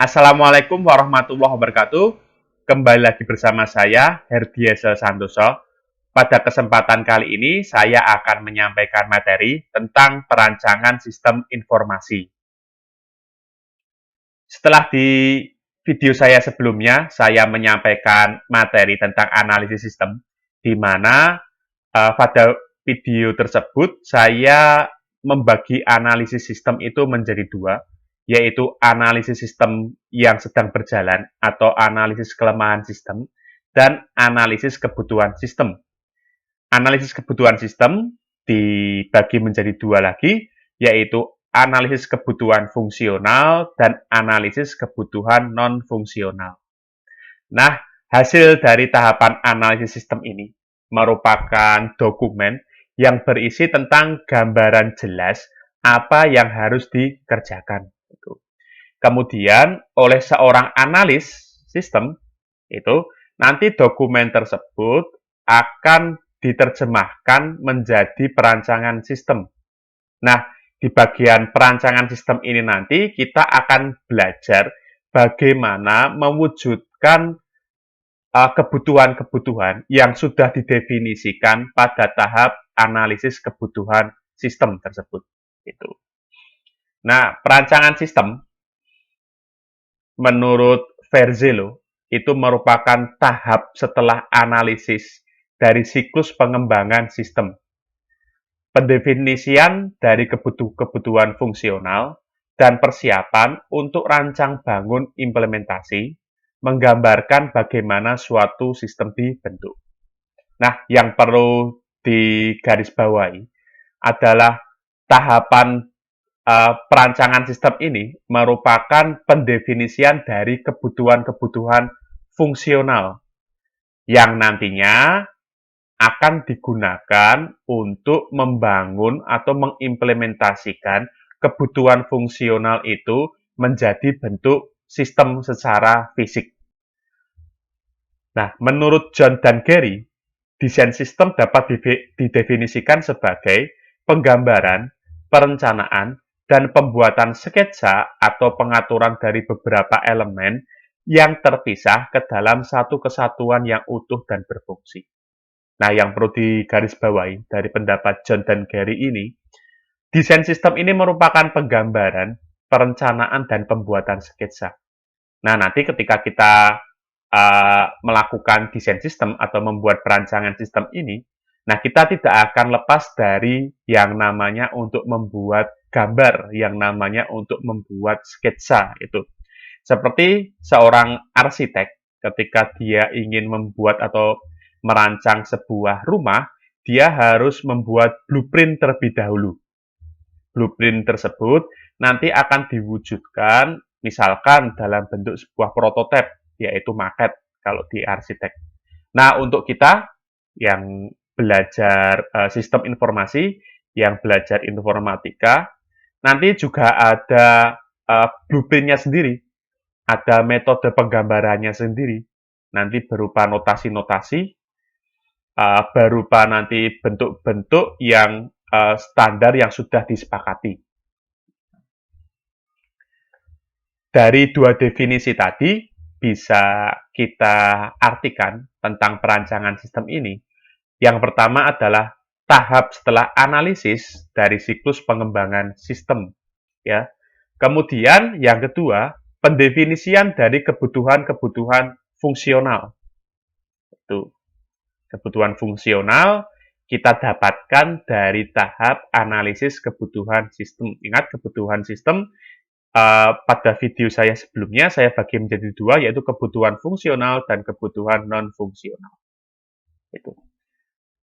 Assalamualaikum warahmatullahi wabarakatuh. Kembali lagi bersama saya, Herdiesel Santoso. Pada kesempatan kali ini, saya akan menyampaikan materi tentang perancangan sistem informasi. Setelah di video saya sebelumnya, saya menyampaikan materi tentang analisis sistem, di mana pada video tersebut saya membagi analisis sistem itu menjadi dua, yaitu analisis sistem yang sedang berjalan atau analisis kelemahan sistem dan analisis kebutuhan sistem. Analisis kebutuhan sistem dibagi menjadi dua lagi, yaitu analisis kebutuhan fungsional dan analisis kebutuhan non-fungsional. Nah, hasil dari tahapan analisis sistem ini merupakan dokumen yang berisi tentang gambaran jelas apa yang harus dikerjakan. Kemudian, oleh seorang analis sistem, itu nanti dokumen tersebut akan diterjemahkan menjadi perancangan sistem. Nah, di bagian perancangan sistem ini nanti kita akan belajar bagaimana mewujudkan kebutuhan-kebutuhan yang sudah didefinisikan pada tahap analisis kebutuhan sistem tersebut. Itu. Nah, perancangan sistem menurut Verzelo itu merupakan tahap setelah analisis dari siklus pengembangan sistem. Pendefinisian dari kebutuhan fungsional dan persiapan untuk rancang bangun implementasi menggambarkan bagaimana suatu sistem dibentuk. Nah, yang perlu digarisbawahi adalah tahapan perancangan sistem ini merupakan pendefinisian dari kebutuhan-kebutuhan fungsional yang nantinya akan digunakan untuk membangun atau mengimplementasikan kebutuhan fungsional itu menjadi bentuk sistem secara fisik. Nah, menurut John dan Gary, desain sistem dapat didefinisikan sebagai penggambaran, perencanaan, dan pembuatan sketsa atau pengaturan dari beberapa elemen yang terpisah ke dalam satu kesatuan yang utuh dan berfungsi. Nah, yang perlu digarisbawahi dari pendapat John dan Gary ini, desain sistem ini merupakan penggambaran, perencanaan, dan pembuatan sketsa. Nah, nanti ketika kita melakukan desain sistem atau membuat perancangan sistem ini, nah kita tidak akan lepas dari yang namanya untuk membuat gambar, yang namanya untuk membuat sketsa itu. Seperti seorang arsitek ketika dia ingin membuat atau merancang sebuah rumah, dia harus membuat blueprint terlebih dahulu. Blueprint tersebut nanti akan diwujudkan misalkan dalam bentuk sebuah prototipe, yaitu maket kalau di arsitek. Nah, untuk kita yang belajar sistem informasi, yang belajar informatika, nanti juga ada blueprint-nya sendiri, ada metode penggambarannya sendiri, nanti berupa notasi-notasi, berupa nanti bentuk-bentuk yang standar yang sudah disepakati. Dari dua definisi tadi, bisa kita artikan tentang perancangan sistem ini. Yang pertama adalah tahap setelah analisis dari siklus pengembangan sistem. Ya. Kemudian yang kedua, pendefinisian dari kebutuhan-kebutuhan fungsional. Itu. Kebutuhan fungsional kita dapatkan dari tahap analisis kebutuhan sistem. Ingat, kebutuhan sistem pada video saya sebelumnya saya bagi menjadi dua, yaitu kebutuhan fungsional dan kebutuhan non-fungsional. Itu.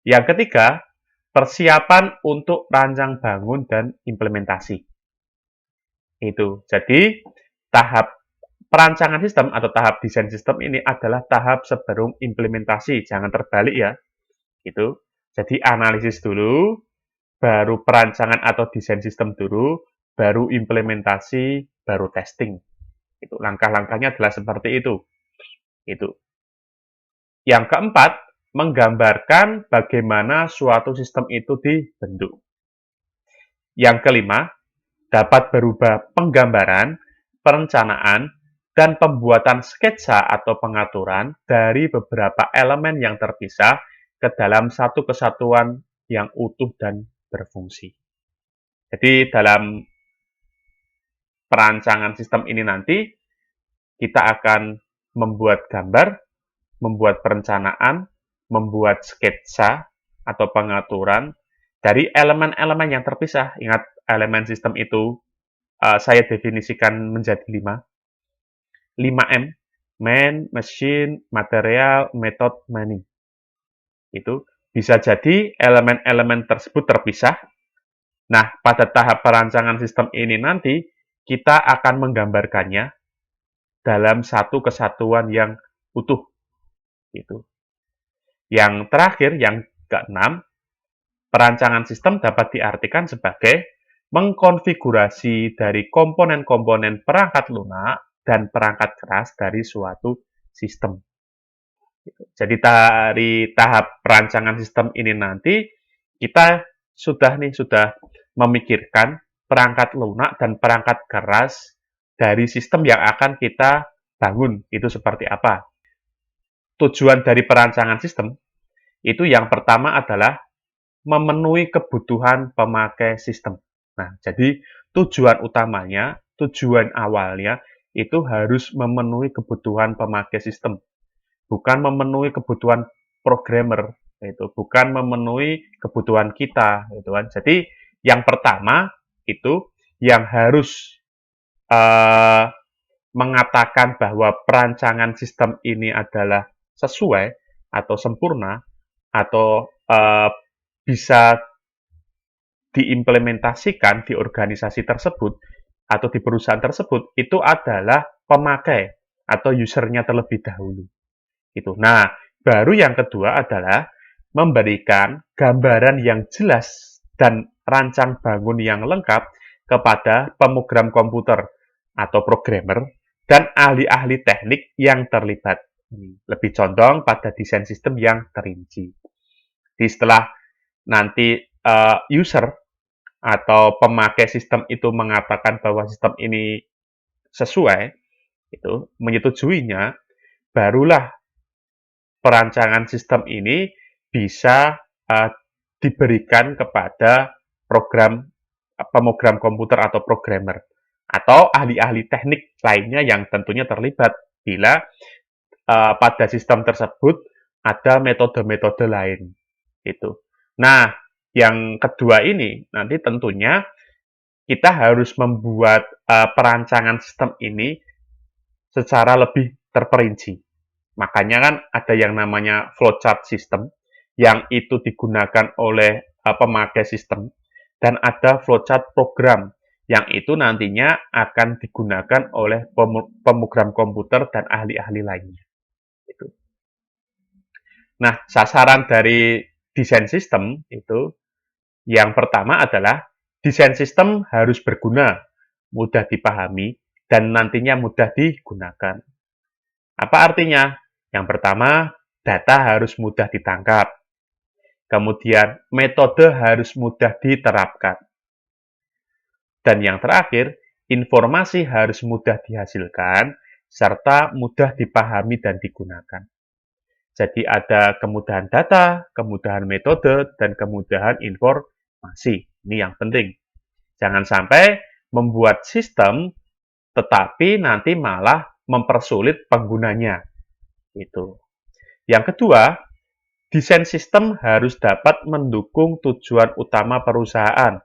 Yang ketiga, persiapan untuk rancang bangun dan implementasi. Itu. Jadi, tahap perancangan sistem atau tahap desain sistem ini adalah tahap sebelum implementasi. Jangan terbalik ya. Gitu. Jadi, analisis dulu, baru perancangan atau desain sistem dulu, baru implementasi, baru testing. Itu langkah-langkahnya adalah seperti itu. Itu. Yang keempat, menggambarkan bagaimana suatu sistem itu dibentuk. Yang kelima, dapat berubah penggambaran, perencanaan, dan pembuatan sketsa atau pengaturan dari beberapa elemen yang terpisah ke dalam satu kesatuan yang utuh dan berfungsi. Jadi dalam perancangan sistem ini nanti kita akan membuat gambar, membuat perencanaan, membuat sketsa atau pengaturan dari elemen-elemen yang terpisah. Ingat, elemen sistem itu saya definisikan menjadi 5M, man, machine, material, method, money. Itu bisa jadi elemen-elemen tersebut terpisah. Nah, pada tahap perancangan sistem ini nanti kita akan menggambarkannya dalam satu kesatuan yang utuh. Itu. Yang terakhir, yang keenam, perancangan sistem dapat diartikan sebagai mengkonfigurasi dari komponen-komponen perangkat lunak dan perangkat keras dari suatu sistem. Jadi dari tahap perancangan sistem ini nanti kita sudah memikirkan perangkat lunak dan perangkat keras dari sistem yang akan kita bangun itu seperti apa. Tujuan dari perancangan sistem itu yang pertama adalah memenuhi kebutuhan pemakai sistem. Nah, jadi tujuan utamanya, tujuan awalnya itu harus memenuhi kebutuhan pemakai sistem, bukan memenuhi kebutuhan programmer, itu bukan memenuhi kebutuhan kita, gitu kan. Jadi yang pertama itu yang harus mengatakan bahwa perancangan sistem ini adalah sesuai atau sempurna atau bisa diimplementasikan di organisasi tersebut atau di perusahaan tersebut itu adalah pemakai atau usernya terlebih dahulu. Itu. Nah, baru yang kedua adalah memberikan gambaran yang jelas dan rancang bangun yang lengkap kepada pemrogram komputer atau programmer dan ahli-ahli teknik yang terlibat. Lebih condong pada desain sistem yang terinci. Jadi setelah nanti user atau pemakai sistem itu mengatakan bahwa sistem ini sesuai, itu menyetujuinya, barulah perancangan sistem ini bisa diberikan kepada pemrogram komputer atau programmer atau ahli-ahli teknik lainnya yang tentunya terlibat bila pada sistem tersebut ada metode-metode lain. Itu. Nah, yang kedua ini nanti tentunya kita harus membuat perancangan sistem ini secara lebih terperinci. Makanya kan ada yang namanya flowchart system yang itu digunakan oleh pemakai sistem dan ada flowchart program yang itu nantinya akan digunakan oleh pemrogram komputer dan ahli-ahli lainnya. Itu. Nah, sasaran dari desain sistem itu yang pertama adalah desain sistem harus berguna, mudah dipahami, dan nantinya mudah digunakan. Apa artinya? Yang pertama, data harus mudah ditangkap. Kemudian, metode harus mudah diterapkan. Dan yang terakhir, informasi harus mudah dihasilkan, serta mudah dipahami dan digunakan. Jadi ada kemudahan data, kemudahan metode, dan kemudahan informasi. Ini yang penting. Jangan sampai membuat sistem, tetapi nanti malah mempersulit penggunanya. Itu. Yang kedua, desain sistem harus dapat mendukung tujuan utama perusahaan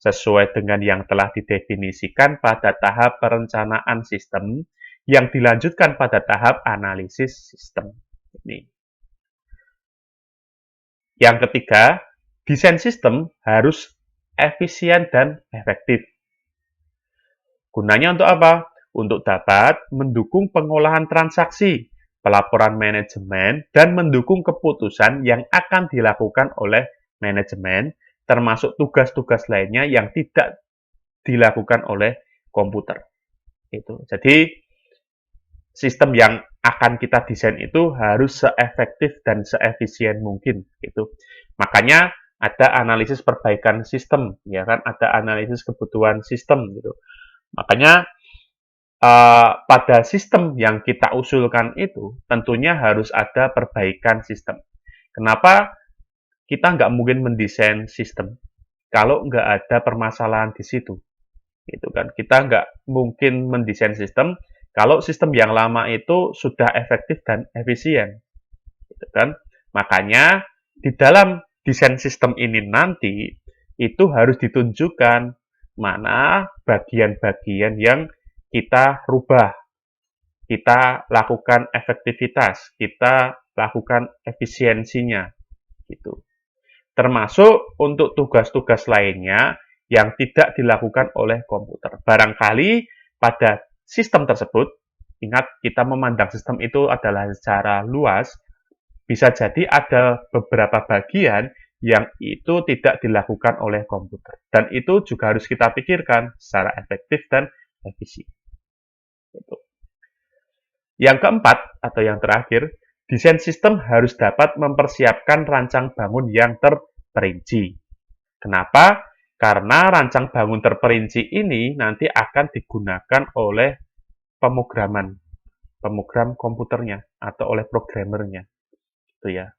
sesuai dengan yang telah didefinisikan pada tahap perencanaan sistem yang dilanjutkan pada tahap analisis sistem. Ini. Yang ketiga, desain sistem harus efisien dan efektif. Gunanya untuk apa? Untuk dapat mendukung pengolahan transaksi, pelaporan manajemen, dan mendukung keputusan yang akan dilakukan oleh manajemen, termasuk tugas-tugas lainnya yang tidak dilakukan oleh komputer. Itu. Jadi, sistem yang akan kita desain itu harus seefektif dan seefisien mungkin. Gitu. Makanya ada analisis perbaikan sistem, ya kan? Ada analisis kebutuhan sistem, gitu. Makanya pada sistem yang kita usulkan itu tentunya harus ada perbaikan sistem. Kenapa kita nggak mungkin mendesain sistem kalau nggak ada permasalahan di situ? Gitu kan? Kita nggak mungkin mendesain sistem kalau sistem yang lama itu sudah efektif dan efisien. Gitu kan? Makanya di dalam desain sistem ini nanti itu harus ditunjukkan mana bagian-bagian yang kita rubah, kita lakukan efektivitas, kita lakukan efisiensinya, gitu. Termasuk untuk tugas-tugas lainnya yang tidak dilakukan oleh komputer. Barangkali pada sistem tersebut, ingat kita memandang sistem itu adalah secara luas, bisa jadi ada beberapa bagian yang itu tidak dilakukan oleh komputer. Dan itu juga harus kita pikirkan secara efektif dan efisien. Gitu. Yang keempat, atau yang terakhir, desain sistem harus dapat mempersiapkan rancang bangun yang terperinci. Kenapa? Karena rancang bangun terperinci ini nanti akan digunakan oleh pemogram komputernya atau oleh programmernya, gitu ya.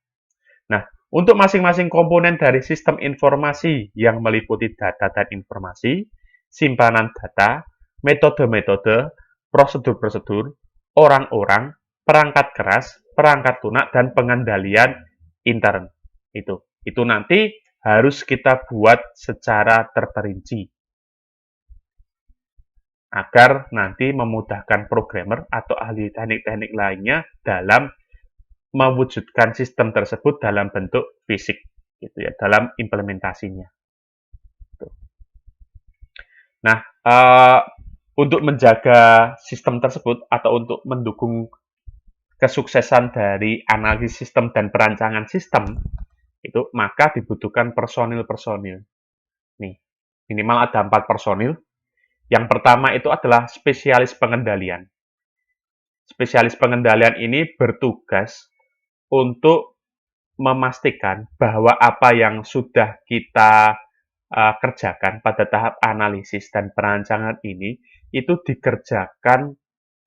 Nah, untuk masing-masing komponen dari sistem informasi yang meliputi data dan informasi, simpanan data, metode-metode, prosedur-prosedur, orang-orang, perangkat keras, perangkat lunak, dan pengendalian intern. Itu nanti harus kita buat secara terperinci agar nanti memudahkan programmer atau ahli teknik-teknik lainnya dalam mewujudkan sistem tersebut dalam bentuk fisik, gitu ya, dalam implementasinya. Nah, untuk menjaga sistem tersebut atau untuk mendukung kesuksesan dari analisis sistem dan perancangan sistem, itu maka dibutuhkan personil-personil. Nih, minimal ada 4 personil. Yang pertama itu adalah spesialis pengendalian. Spesialis pengendalian ini bertugas untuk memastikan bahwa apa yang sudah kita kerjakan pada tahap analisis dan perancangan ini itu dikerjakan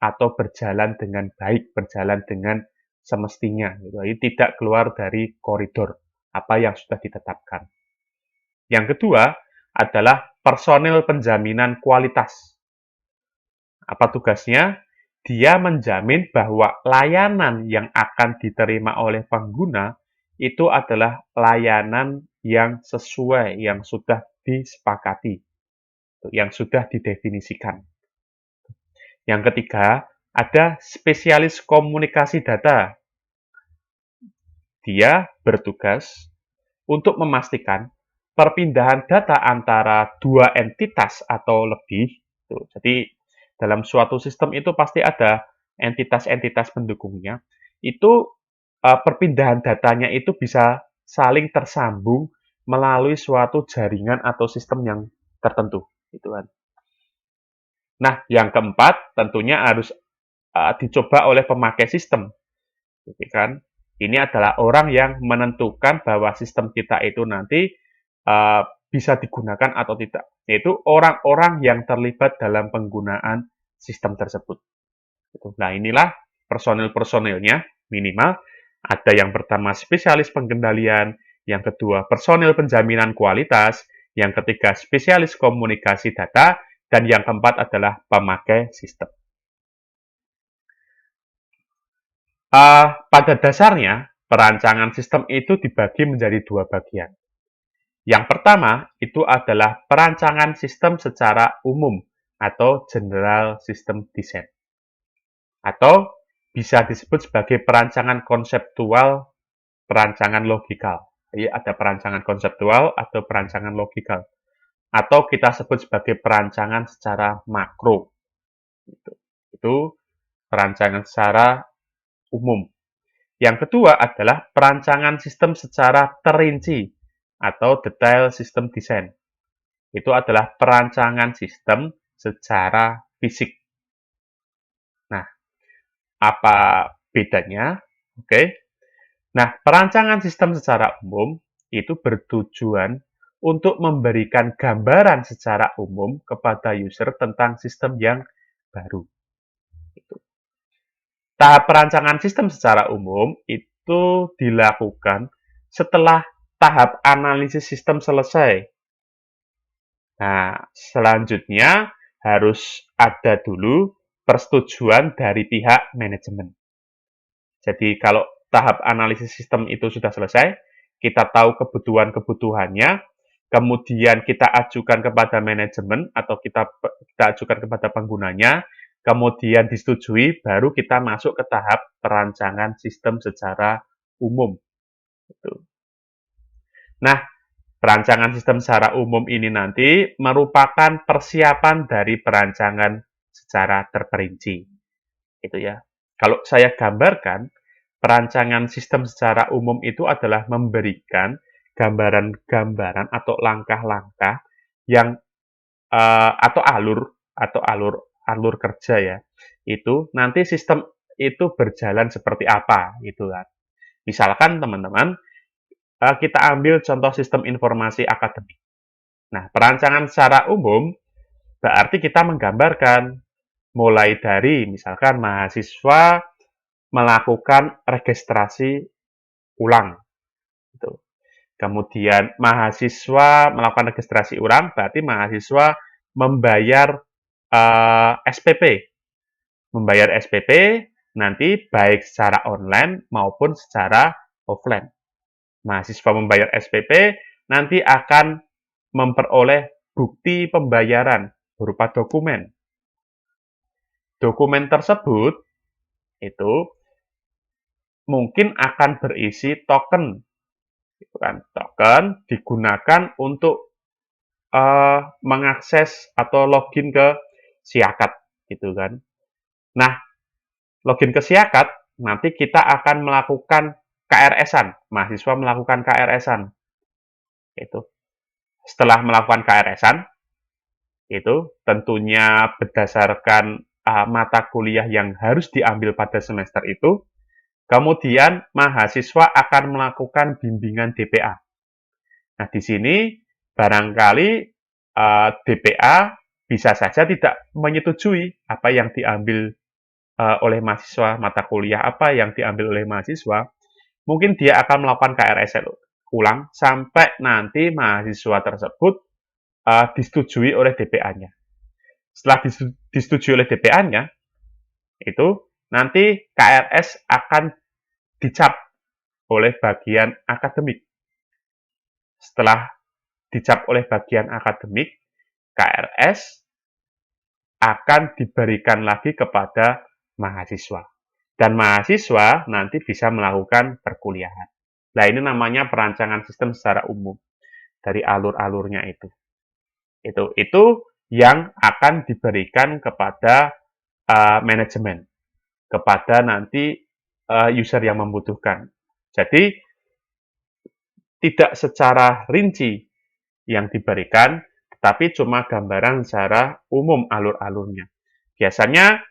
atau berjalan dengan baik, berjalan dengan semestinya. Jadi tidak keluar dari koridor apa yang sudah ditetapkan. Yang kedua adalah personil penjaminan kualitas. Apa tugasnya? Dia menjamin bahwa layanan yang akan diterima oleh pengguna itu adalah layanan yang sesuai, yang sudah disepakati, yang sudah didefinisikan. Yang ketiga, ada spesialis komunikasi data. Dia bertugas untuk memastikan perpindahan data antara dua entitas atau lebih. Jadi, dalam suatu sistem itu pasti ada entitas-entitas pendukungnya. Itu perpindahan datanya itu bisa saling tersambung melalui suatu jaringan atau sistem yang tertentu, gitu kan. Nah, yang keempat tentunya harus dicoba oleh pemakai sistem, gitu kan. Ini adalah orang yang menentukan bahwa sistem kita itu nanti uh, bisa digunakan atau tidak, yaitu orang-orang yang terlibat dalam penggunaan sistem tersebut. Nah, inilah personil-personilnya minimal. Ada yang pertama spesialis pengendalian, yang kedua personil penjaminan kualitas, yang ketiga spesialis komunikasi data, dan yang keempat adalah pemakai sistem. Pada dasarnya, perancangan sistem itu dibagi menjadi dua bagian. Yang pertama itu adalah perancangan sistem secara umum atau General System Design. Atau bisa disebut sebagai perancangan konseptual, perancangan logikal. Jadi ada perancangan konseptual atau perancangan logikal. Atau kita sebut sebagai perancangan secara makro. Itu perancangan secara umum. Yang kedua adalah perancangan sistem secara terinci atau detail system design. Itu adalah perancangan sistem secara fisik. Nah, apa bedanya? Oke. Nah, perancangan sistem secara umum itu bertujuan untuk memberikan gambaran secara umum kepada user tentang sistem yang baru. Tahap perancangan sistem secara umum itu dilakukan setelah tahap analisis sistem selesai. Nah, selanjutnya harus ada dulu persetujuan dari pihak manajemen. Jadi kalau tahap analisis sistem itu sudah selesai, kita tahu kebutuhan-kebutuhannya, kemudian kita ajukan kepada manajemen atau kita ajukan kepada penggunanya, kemudian disetujui, baru kita masuk ke tahap perancangan sistem secara umum. Nah, perancangan sistem secara umum ini nanti merupakan persiapan dari perancangan secara terperinci. Itu ya. Kalau saya gambarkan, perancangan sistem secara umum itu adalah memberikan gambaran-gambaran atau langkah-langkah yang atau alur kerja ya. Itu nanti sistem itu berjalan seperti apa gitu kan. Misalkan teman-teman kita ambil contoh sistem informasi akademik. Nah, perancangan secara umum berarti kita menggambarkan mulai dari misalkan mahasiswa melakukan registrasi ulang. Gitu. Kemudian mahasiswa melakukan registrasi ulang, berarti mahasiswa membayar SPP. Membayar SPP nanti baik secara online maupun secara offline. Mahasiswa membayar SPP nanti akan memperoleh bukti pembayaran berupa dokumen. Dokumen tersebut itu mungkin akan berisi token, gitu kan? Token digunakan untuk mengakses atau login ke Siakat, gitu kan? Nah, login ke Siakat nanti kita akan melakukan KRS-an, mahasiswa melakukan KRS-an, itu. Setelah melakukan KRS-an, itu tentunya berdasarkan mata kuliah yang harus diambil pada semester itu. Kemudian mahasiswa akan melakukan bimbingan DPA. Nah, di sini barangkali DPA bisa saja tidak menyetujui apa yang diambil oleh mahasiswa, mata kuliah apa yang diambil oleh mahasiswa. Mungkin dia akan melakukan KRS ulang sampai nanti mahasiswa tersebut disetujui oleh DPA-nya. Setelah disetujui oleh DPA-nya, itu nanti KRS akan dicap oleh bagian akademik. Setelah dicap oleh bagian akademik, KRS akan diberikan lagi kepada mahasiswa. Dan mahasiswa nanti bisa melakukan perkuliahan. Nah, ini namanya perancangan sistem secara umum dari alur-alurnya itu. Itu yang akan diberikan kepada manajemen, kepada nanti user yang membutuhkan. Jadi, tidak secara rinci yang diberikan, tetapi cuma gambaran secara umum alur-alurnya. Biasanya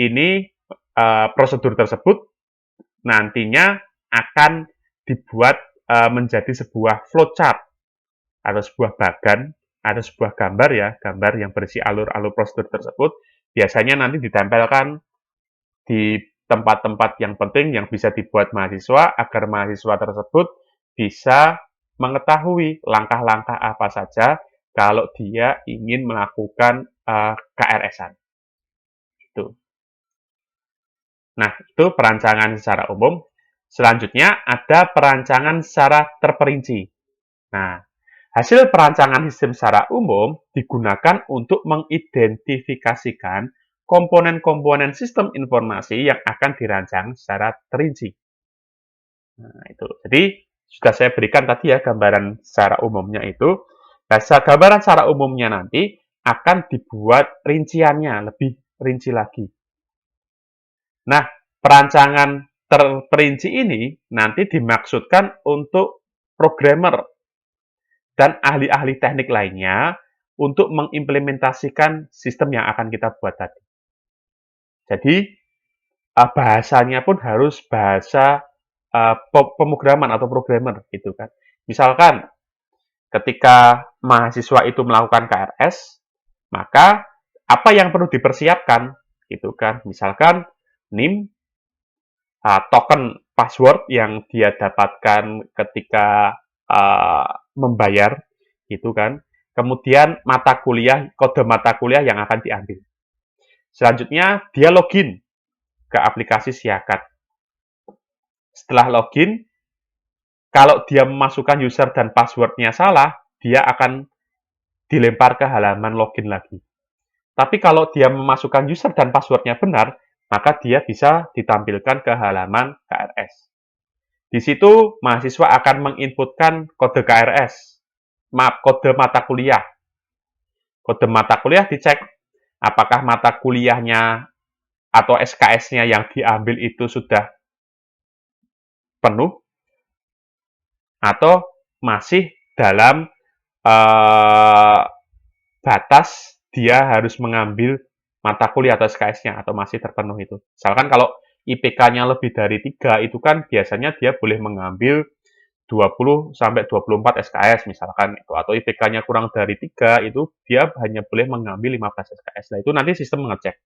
ini prosedur tersebut nantinya akan dibuat menjadi sebuah flowchart atau sebuah bagan, ada sebuah gambar ya, gambar yang berisi alur-alur prosedur tersebut. Biasanya nanti ditempelkan di tempat-tempat yang penting yang bisa dibuat mahasiswa agar mahasiswa tersebut bisa mengetahui langkah-langkah apa saja kalau dia ingin melakukan KRS-an. Itu. Nah, itu perancangan secara umum. Selanjutnya ada perancangan secara terperinci. Nah, hasil perancangan sistem secara umum digunakan untuk mengidentifikasikan komponen-komponen sistem informasi yang akan dirancang secara terinci. Nah, itu. Jadi, sudah saya berikan tadi ya gambaran secara umumnya itu. Nah, gambaran secara umumnya nanti akan dibuat rinciannya lebih rinci lagi. Nah, perancangan terperinci ini nanti dimaksudkan untuk programmer dan ahli-ahli teknik lainnya untuk mengimplementasikan sistem yang akan kita buat tadi. Jadi, bahasanya pun harus bahasa pemrograman atau programmer gitu kan. Misalkan ketika mahasiswa itu melakukan KRS, maka apa yang perlu dipersiapkan Gitu kan. Misalkan NIM, token password yang dia dapatkan ketika membayar, gitu kan. Kemudian kode mata kuliah yang akan diambil. Selanjutnya, dia login ke aplikasi Siakat. Setelah login, kalau dia memasukkan user dan passwordnya salah, dia akan dilempar ke halaman login lagi. Tapi kalau dia memasukkan user dan passwordnya benar, maka dia bisa ditampilkan ke halaman KRS. Di situ, mahasiswa akan menginputkan kode KRS, kode mata kuliah. Kode mata kuliah dicek apakah mata kuliahnya atau SKS-nya yang diambil itu sudah penuh atau masih dalam batas dia harus mengambil mata kuliah atau SKS-nya atau masih terpenuh itu. Misalkan kalau IPK-nya lebih dari 3 itu kan biasanya dia boleh mengambil 20 sampai 24 SKS misalkan itu, atau IPK-nya kurang dari 3 itu dia hanya boleh mengambil 15 SKS. Nah, itu nanti sistem mengecek.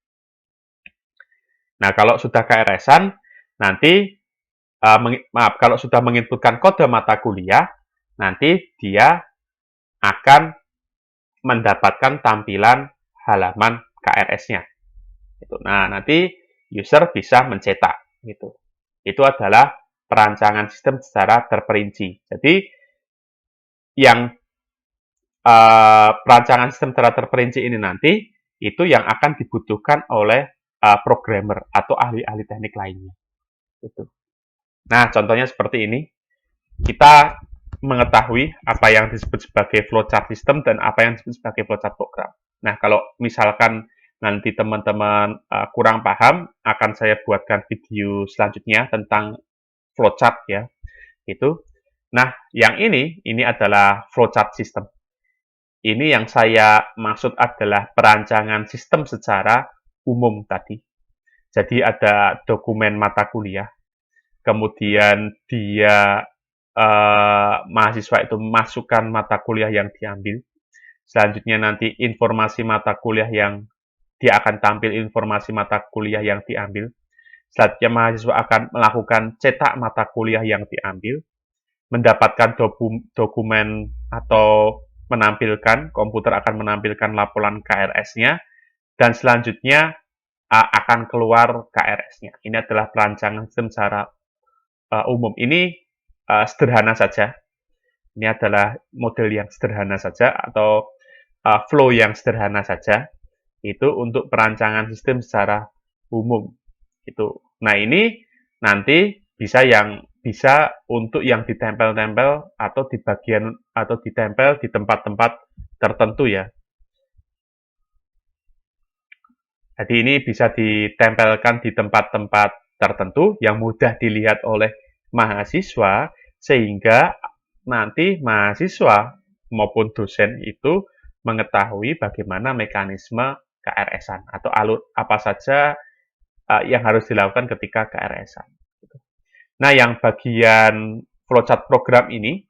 Nah, kalau sudah KRS-an nanti kalau sudah menginputkan kode mata kuliah, nanti dia akan mendapatkan tampilan halaman KRS-nya. Nah, nanti user bisa mencetak. Gitu. Itu adalah perancangan sistem secara terperinci. Jadi, yang perancangan sistem secara terperinci ini nanti, itu yang akan dibutuhkan oleh programmer atau ahli-ahli teknik lainnya. Gitu. Nah, contohnya seperti ini. Kita mengetahui apa yang disebut sebagai flowchart system dan apa yang disebut sebagai flowchart program. Nah, kalau misalkan nanti teman-teman kurang paham, akan saya buatkan video selanjutnya tentang flowchart ya. Itu. Nah, yang ini adalah flowchart system. Ini yang saya maksud adalah perancangan sistem secara umum tadi. Jadi ada dokumen mata kuliah, kemudian dia mahasiswa itu masukkan mata kuliah yang diambil. Selanjutnya nanti informasi mata kuliah yang dia akan tampil informasi mata kuliah yang diambil. Selanjutnya mahasiswa akan melakukan cetak mata kuliah yang diambil, mendapatkan dokumen atau komputer akan menampilkan laporan KRS-nya, dan selanjutnya akan keluar KRS-nya. Ini adalah perancangan sistem secara umum. Ini sederhana saja. Ini adalah model yang sederhana saja atau flow yang sederhana saja. Itu untuk perancangan sistem secara umum. Itu. Nah, ini nanti bisa untuk yang ditempel-tempel atau di bagian atau ditempel di tempat-tempat tertentu ya. Jadi ini bisa ditempelkan di tempat-tempat tertentu yang mudah dilihat oleh mahasiswa sehingga nanti mahasiswa maupun dosen itu mengetahui bagaimana mekanisme KRS-an atau alur apa saja yang harus dilakukan ketika KRS-an. Nah, yang bagian flowchart program ini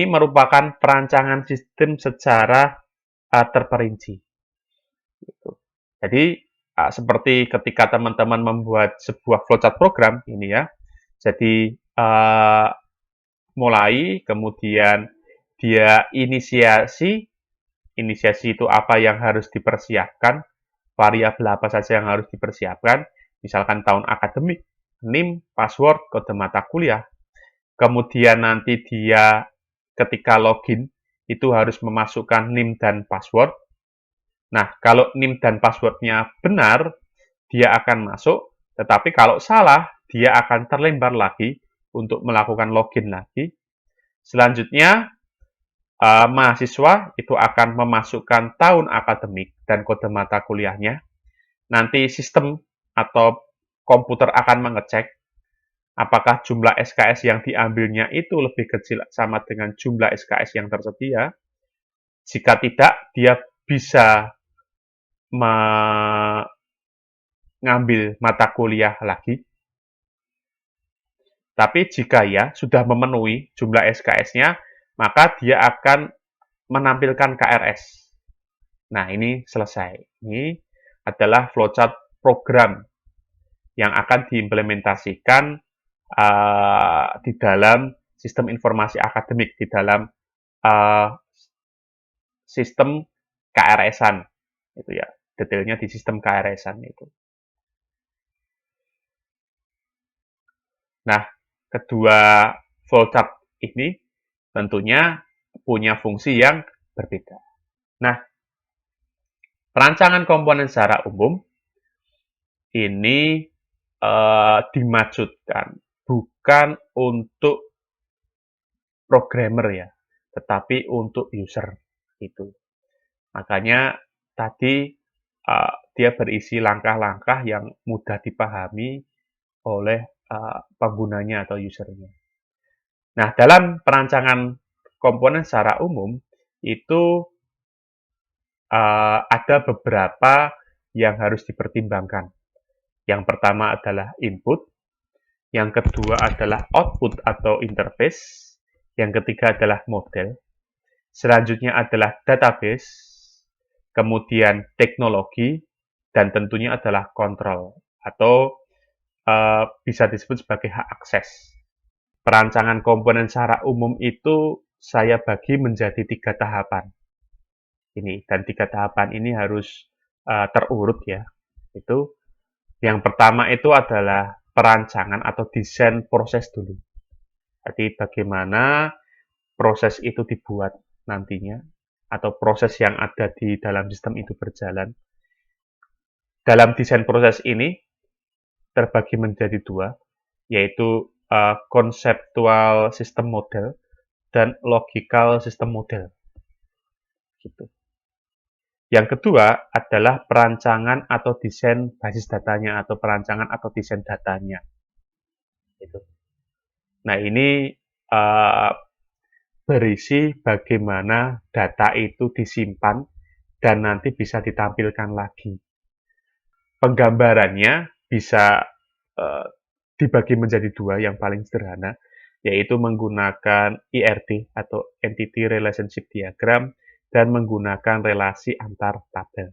merupakan perancangan sistem secara terperinci. Jadi, seperti ketika teman-teman membuat sebuah flowchart program ini ya. Jadi, mulai, kemudian dia inisiasi itu apa yang harus dipersiapkan, variabel apa saja yang harus dipersiapkan, misalkan tahun akademik, NIM, password, kode mata kuliah. Kemudian nanti dia ketika login itu harus memasukkan NIM dan password. Nah, kalau NIM dan passwordnya benar, dia akan masuk, tetapi kalau salah, dia akan terlempar lagi untuk melakukan login lagi. Selanjutnya, mahasiswa itu akan memasukkan tahun akademik dan kode mata kuliahnya. Nanti sistem atau komputer akan mengecek apakah jumlah SKS yang diambilnya itu lebih kecil sama dengan jumlah SKS yang tersedia. Jika tidak, dia bisa mengambil mata kuliah lagi. Tapi jika ya sudah memenuhi jumlah SKS-nya, maka dia akan menampilkan KRS. Nah, ini selesai. Ini adalah flowchart program yang akan diimplementasikan di dalam sistem informasi akademik, di dalam sistem KRS-an, itu ya, detailnya di sistem KRS-an itu. Nah, kedua flowchart ini tentunya punya fungsi yang berbeda. Nah, perancangan komponen secara umum ini dimaksudkan bukan untuk programmer ya, tetapi untuk user itu. Makanya tadi dia berisi langkah-langkah yang mudah dipahami oleh penggunanya atau usernya. Nah, dalam perancangan komponen secara umum itu ada beberapa yang harus dipertimbangkan. Yang pertama adalah input, yang kedua adalah output atau interface, yang ketiga adalah model, selanjutnya adalah database, kemudian teknologi, dan tentunya adalah kontrol atau bisa disebut sebagai hak akses. Perancangan komponen secara umum itu saya bagi menjadi 3 tahapan. Dan 3 tahapan ini harus terurut ya. Itu yang pertama itu adalah perancangan atau desain proses dulu. Jadi bagaimana proses itu dibuat nantinya atau proses yang ada di dalam sistem itu berjalan. Dalam desain proses ini terbagi menjadi 2, yaitu konseptual sistem model dan logical system model. Gitu. Yang kedua adalah perancangan atau desain basis datanya atau perancangan atau desain datanya. Gitu. Nah, ini berisi bagaimana data itu disimpan dan nanti bisa ditampilkan lagi. Penggambarannya bisa dibagi menjadi 2 yang paling sederhana, yaitu menggunakan IRD atau Entity Relationship Diagram dan menggunakan relasi antar tabel.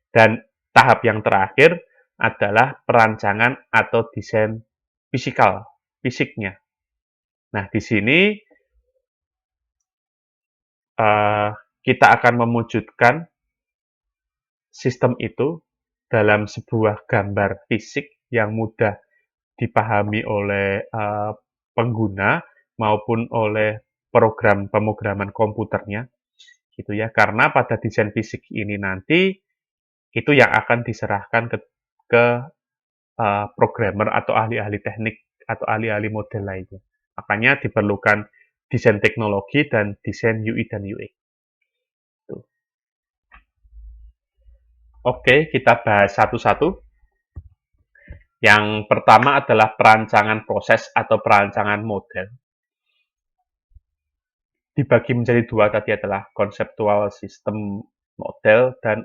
Dan tahap yang terakhir adalah perancangan atau desain fisiknya. Nah, di sini kita akan mewujudkan sistem itu dalam sebuah gambar fisik yang mudah dipahami oleh pengguna maupun oleh program pemrograman komputernya, gitu ya. Karena pada desain fisik ini nanti itu yang akan diserahkan ke programmer atau ahli-ahli teknik atau ahli-ahli model lainnya. Makanya diperlukan desain teknologi dan desain UI dan UX. Tuh. Oke, kita bahas satu-satu. Yang pertama adalah perancangan proses atau perancangan model. Dibagi menjadi 2 tadi adalah konseptual sistem model dan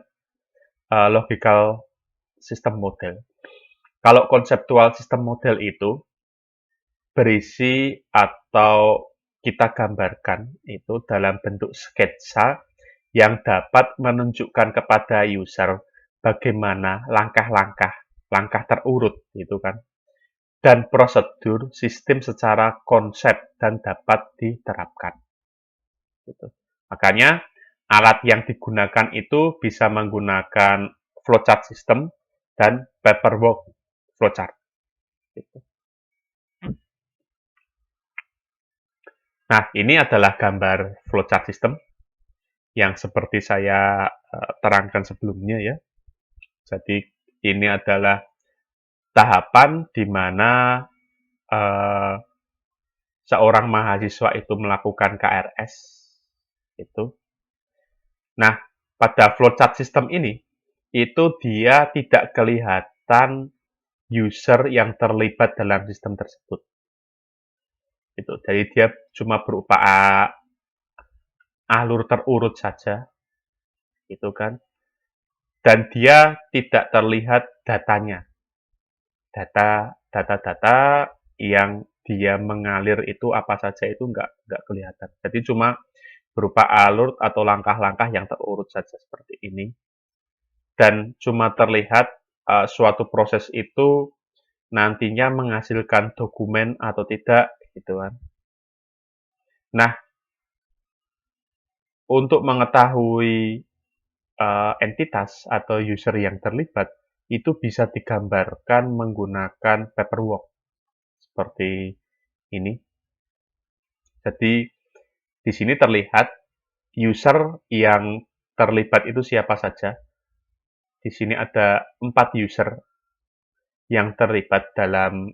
logical system model. Kalau konseptual sistem model itu berisi atau kita gambarkan itu dalam bentuk sketsa yang dapat menunjukkan kepada user bagaimana langkah terurut gitu kan, dan prosedur sistem secara konsep dan dapat diterapkan. Gitu. Makanya alat yang digunakan itu bisa menggunakan flowchart system dan paperwork flowchart. Gitu. Nah, ini adalah gambar flowchart system yang seperti saya terangkan sebelumnya ya. Jadi ini adalah tahapan di mana seorang mahasiswa itu melakukan KRS. Itu. Nah, pada flowchart system ini, itu dia tidak kelihatan user yang terlibat dalam sistem tersebut. Itu. Jadi dia cuma berupa alur terurut saja, gitu kan. Dan dia tidak terlihat datanya. Data yang dia mengalir itu apa saja itu nggak kelihatan. Jadi cuma berupa alur atau langkah-langkah yang terurut saja seperti ini. dan cuma terlihat suatu proses itu nantinya menghasilkan dokumen atau tidak, gitu kan. Nah, untuk mengetahui entitas atau user yang terlibat, itu bisa digambarkan menggunakan paperwork seperti ini. Jadi, di sini terlihat user yang terlibat itu siapa saja. Di sini ada 4 user yang terlibat dalam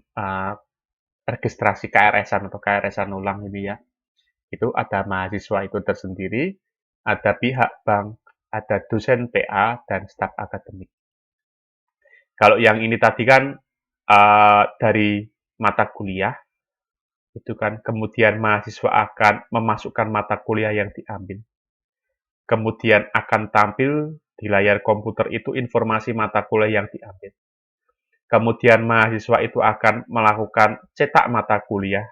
registrasi KRS-an atau KRS-an ulang ini ya. Itu ada mahasiswa itu tersendiri, ada pihak bank, ada dosen PA, dan staf akademik. Kalau yang ini tadi kan dari mata kuliah, itu kan kemudian mahasiswa akan memasukkan mata kuliah yang diambil. Kemudian akan tampil di layar komputer itu informasi mata kuliah yang diambil. Kemudian mahasiswa itu akan melakukan cetak mata kuliah,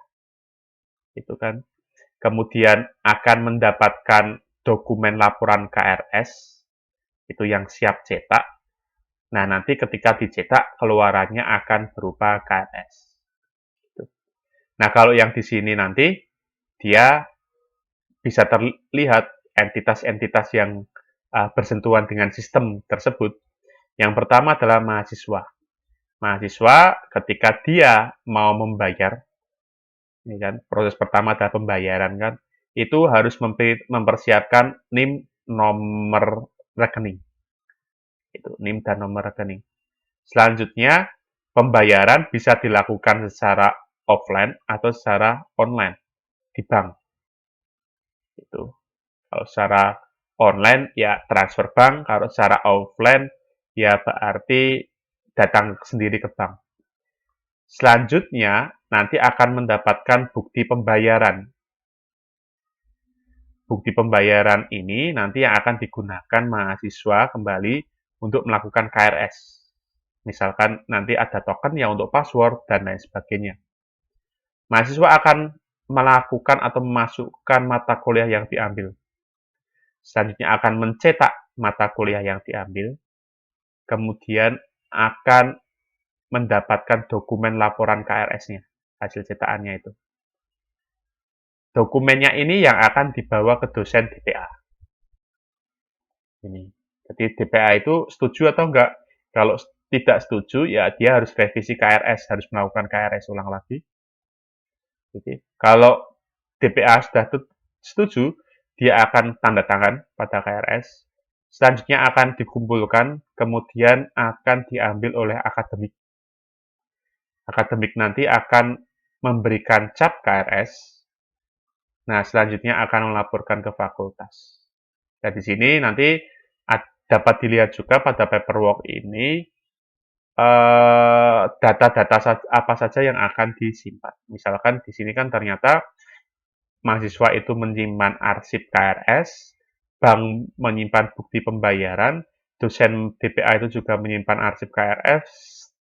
itu kan. Kemudian akan mendapatkan dokumen laporan KRS, itu yang siap cetak. Nah, nanti ketika dicetak, keluarannya akan berupa KRS. Nah, kalau yang di sini nanti, dia bisa terlihat entitas-entitas yang bersentuhan dengan sistem tersebut. Yang pertama adalah mahasiswa. Mahasiswa ketika dia mau membayar, ini kan proses pertama adalah pembayaran kan, itu harus mempersiapkan NIM nomor rekening. Itu NIM dan nomor rekening. Selanjutnya, pembayaran bisa dilakukan secara offline atau secara online di bank. Itu. Kalau secara online ya transfer bank, kalau secara offline ya berarti datang sendiri ke bank. Selanjutnya nanti akan mendapatkan bukti pembayaran. Bukti pembayaran ini nanti yang akan digunakan mahasiswa kembali untuk melakukan KRS. Misalkan nanti ada token ya untuk password dan lain sebagainya. Mahasiswa akan melakukan atau memasukkan mata kuliah yang diambil. Selanjutnya akan mencetak mata kuliah yang diambil, kemudian akan mendapatkan dokumen laporan KRS-nya, hasil cetakannya itu. Dokumennya ini yang akan dibawa ke dosen DPA. Ini. Jadi DPA itu setuju atau enggak? Kalau tidak setuju, ya dia harus revisi KRS, harus melakukan KRS ulang lagi. Jadi, kalau DPA sudah setuju, dia akan tanda tangan pada KRS. Selanjutnya akan dikumpulkan, kemudian akan diambil oleh akademik. Akademik nanti akan memberikan cap KRS. Nah, selanjutnya akan melaporkan ke fakultas. Dan di sini nanti dapat dilihat juga pada paperwork ini data-data apa saja yang akan disimpan. Misalkan di sini kan ternyata mahasiswa itu menyimpan arsip KRS, bank menyimpan bukti pembayaran, dosen DPA itu juga menyimpan arsip KRS,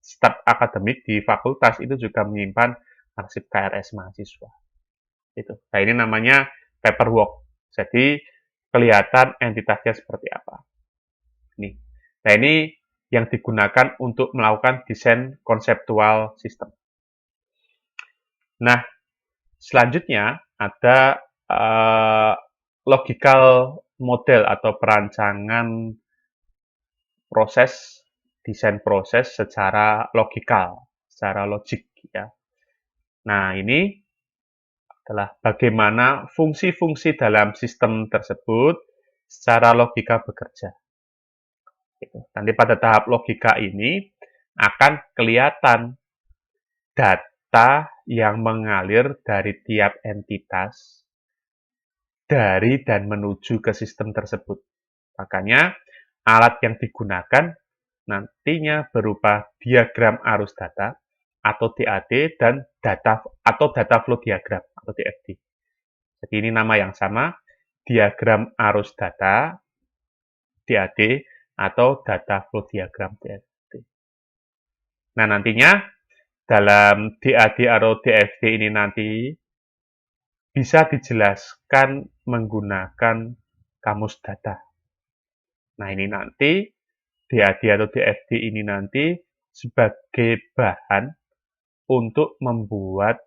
staf akademik di fakultas itu juga menyimpan arsip KRS mahasiswa. Itu. Nah, ini namanya paperwork. Jadi kelihatan entitasnya seperti apa. Nih. Nah, ini yang digunakan untuk melakukan desain konseptual sistem. Nah, selanjutnya ada logical model atau perancangan proses, desain proses secara logikal, secara logik ya. Nah, ini adalah bagaimana fungsi-fungsi dalam sistem tersebut secara logika bekerja. Nanti pada tahap logika ini akan kelihatan data yang mengalir dari tiap entitas dari dan menuju ke sistem tersebut. Makanya alat yang digunakan nantinya berupa diagram arus data atau DAD dan data flow diagram atau DFD. Jadi ini nama yang sama, diagram arus data DAD atau data flow diagram DFD. Nah, nantinya dalam DAD atau DFD ini nanti bisa dijelaskan menggunakan kamus data. Nah, ini nanti DAD atau DFD ini nanti sebagai bahan untuk membuat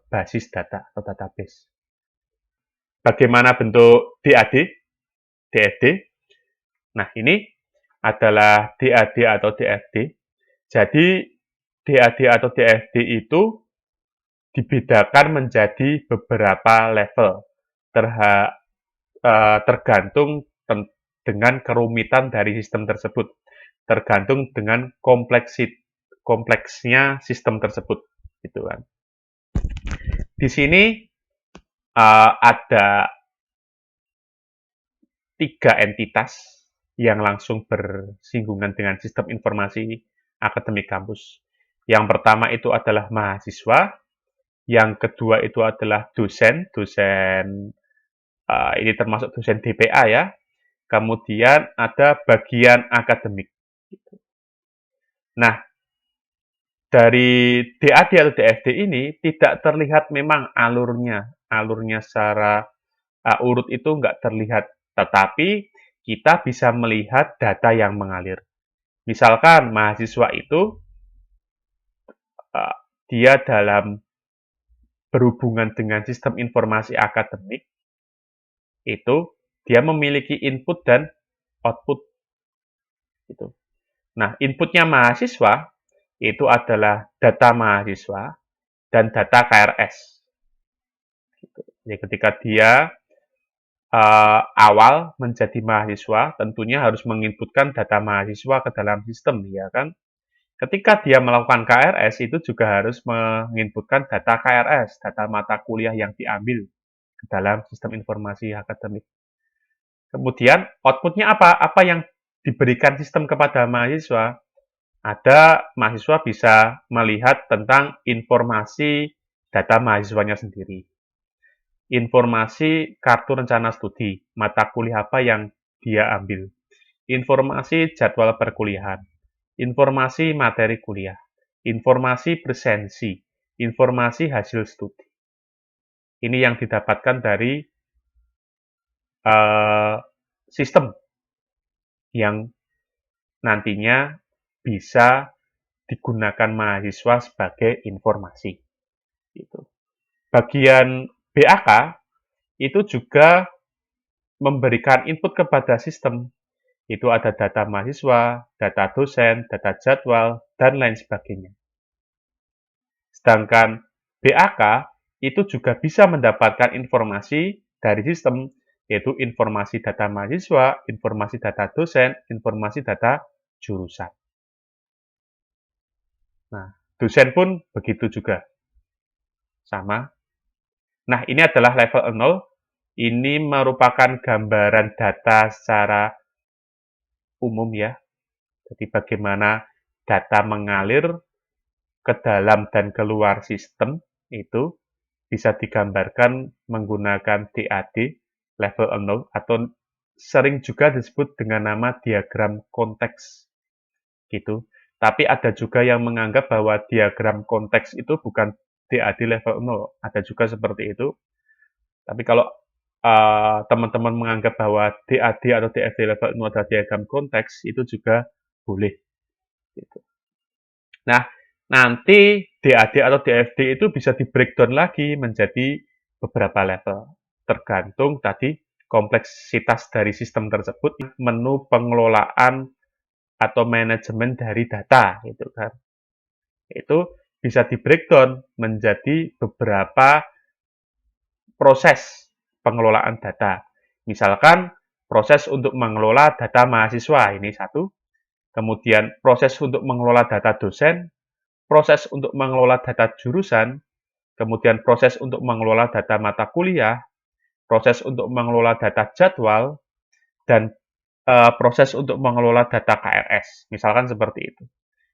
basis data atau database. Bagaimana bentuk DAD, DFD? Nah, ini adalah DAD atau DFD. Jadi, DAD atau DFD itu dibedakan menjadi beberapa level tergantung dengan kerumitan dari sistem tersebut, tergantung dengan kompleksnya sistem tersebut, gitu kan. Di sini ada 3 entitas yang langsung bersinggungan dengan sistem informasi akademik kampus. Yang pertama itu adalah mahasiswa, yang kedua itu adalah dosen ini termasuk dosen DPA ya. Kemudian ada bagian akademik. Nah, dari DAD atau DFD ini tidak terlihat memang alurnya secara urut itu nggak terlihat, tetapi kita bisa melihat data yang mengalir. Misalkan mahasiswa itu dia dalam berhubungan dengan sistem informasi akademik, itu dia memiliki input dan output. Gitu. Nah, inputnya mahasiswa itu adalah data mahasiswa dan data KRS. Gitu. Jadi ketika dia awal menjadi mahasiswa, tentunya harus menginputkan data mahasiswa ke dalam sistem, ya kan? Ketika dia melakukan KRS, itu juga harus menginputkan data KRS, data mata kuliah yang diambil ke dalam sistem informasi akademik. Kemudian outputnya apa? Apa yang diberikan sistem kepada mahasiswa? Ada mahasiswa bisa melihat tentang informasi data mahasiswanya sendiri. Informasi kartu rencana studi, mata kuliah apa yang dia ambil. Informasi jadwal perkuliahan. Informasi materi kuliah. Informasi presensi. Informasi hasil studi. Ini yang didapatkan dari sistem yang nantinya bisa digunakan mahasiswa sebagai informasi. Gitu. Bagian BAK itu juga memberikan input kepada sistem. Itu ada data mahasiswa, data dosen, data jadwal, dan lain sebagainya. Sedangkan BAK itu juga bisa mendapatkan informasi dari sistem, yaitu informasi data mahasiswa, informasi data dosen, informasi data jurusan. Nah, dosen pun begitu juga. Sama. Nah, ini adalah level 0. Ini merupakan gambaran data secara umum ya. Jadi bagaimana data mengalir ke dalam dan keluar sistem itu bisa digambarkan menggunakan DAD level 0 atau sering juga disebut dengan nama diagram konteks gitu. Tapi ada juga yang menganggap bahwa diagram konteks itu bukan DAD level 0, ada juga seperti itu. Tapi kalau teman-teman menganggap bahwa DAD atau DFD level 0 adalah diagram konteks, itu juga boleh. Gitu. Nah, nanti DAD atau DFD itu bisa di breakdown lagi menjadi beberapa level. Tergantung tadi kompleksitas dari sistem tersebut, menu pengelolaan atau manajemen dari data, gitu kan. Itu bisa di breakdown menjadi beberapa proses pengelolaan data. Misalkan proses untuk mengelola data mahasiswa, ini satu. Kemudian proses untuk mengelola data dosen, proses untuk mengelola data jurusan, kemudian proses untuk mengelola data mata kuliah, proses untuk mengelola data jadwal, dan proses untuk mengelola data KRS. Misalkan seperti itu.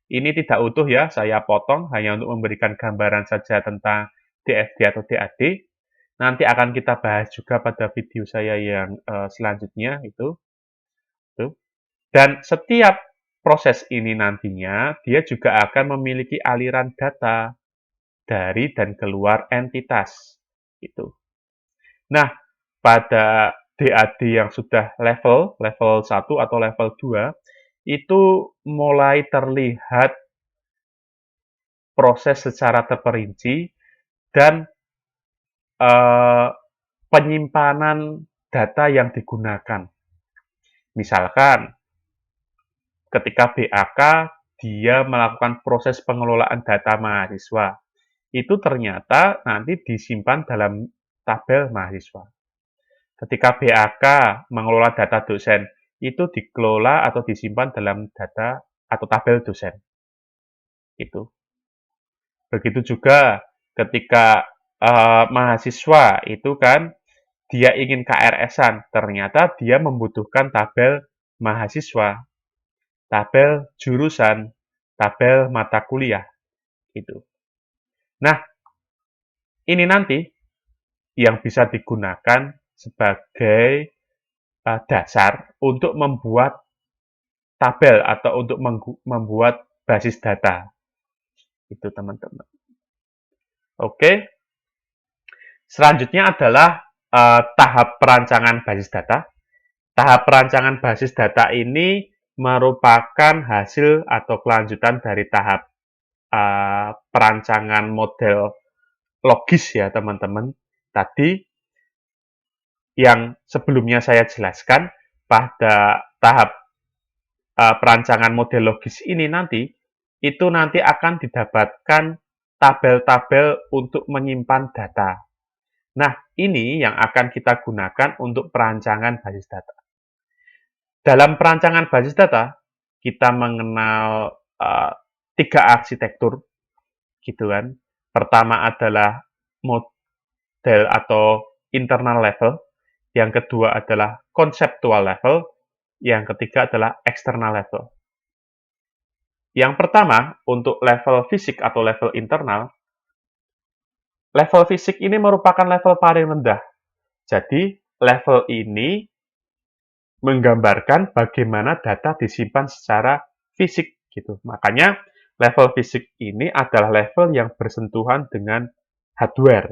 Ini tidak utuh ya, saya potong hanya untuk memberikan gambaran saja tentang DFD atau DAD. Nanti akan kita bahas juga pada video saya yang selanjutnya itu. Dan setiap proses ini nantinya dia juga akan memiliki aliran data dari dan keluar entitas. Itu. Nah, pada DAD yang sudah level 1 atau level 2, itu mulai terlihat proses secara terperinci dan eh, penyimpanan data yang digunakan. Misalkan, ketika BAK dia melakukan proses pengelolaan data mahasiswa, itu ternyata nanti disimpan dalam tabel mahasiswa. Ketika BAK mengelola data dosen, itu dikelola atau disimpan dalam data atau tabel dosen. Itu. Begitu juga ketika mahasiswa itu kan dia ingin KRS-an, ternyata dia membutuhkan tabel mahasiswa, tabel jurusan, tabel mata kuliah itu. Nah, ini nanti yang bisa digunakan sebagai dasar untuk membuat tabel atau untuk membuat basis data. Itu teman-teman. Oke, selanjutnya adalah tahap perancangan basis data. Tahap perancangan basis data ini merupakan hasil atau kelanjutan dari tahap perancangan model logis ya teman-teman. Tadi yang sebelumnya saya jelaskan, pada tahap perancangan model logis ini itu nanti akan didapatkan tabel-tabel untuk menyimpan data. Nah, ini yang akan kita gunakan untuk perancangan basis data. Dalam perancangan basis data, kita mengenal tiga arsitektur, gitu kan. Pertama adalah model atau internal level, yang kedua adalah konseptual level, yang ketiga adalah external level. Yang pertama, untuk level fisik atau level internal, level fisik ini merupakan level paling rendah. Jadi, level ini menggambarkan bagaimana data disimpan secara fisik gitu. Makanya level fisik ini adalah level yang bersentuhan dengan hardware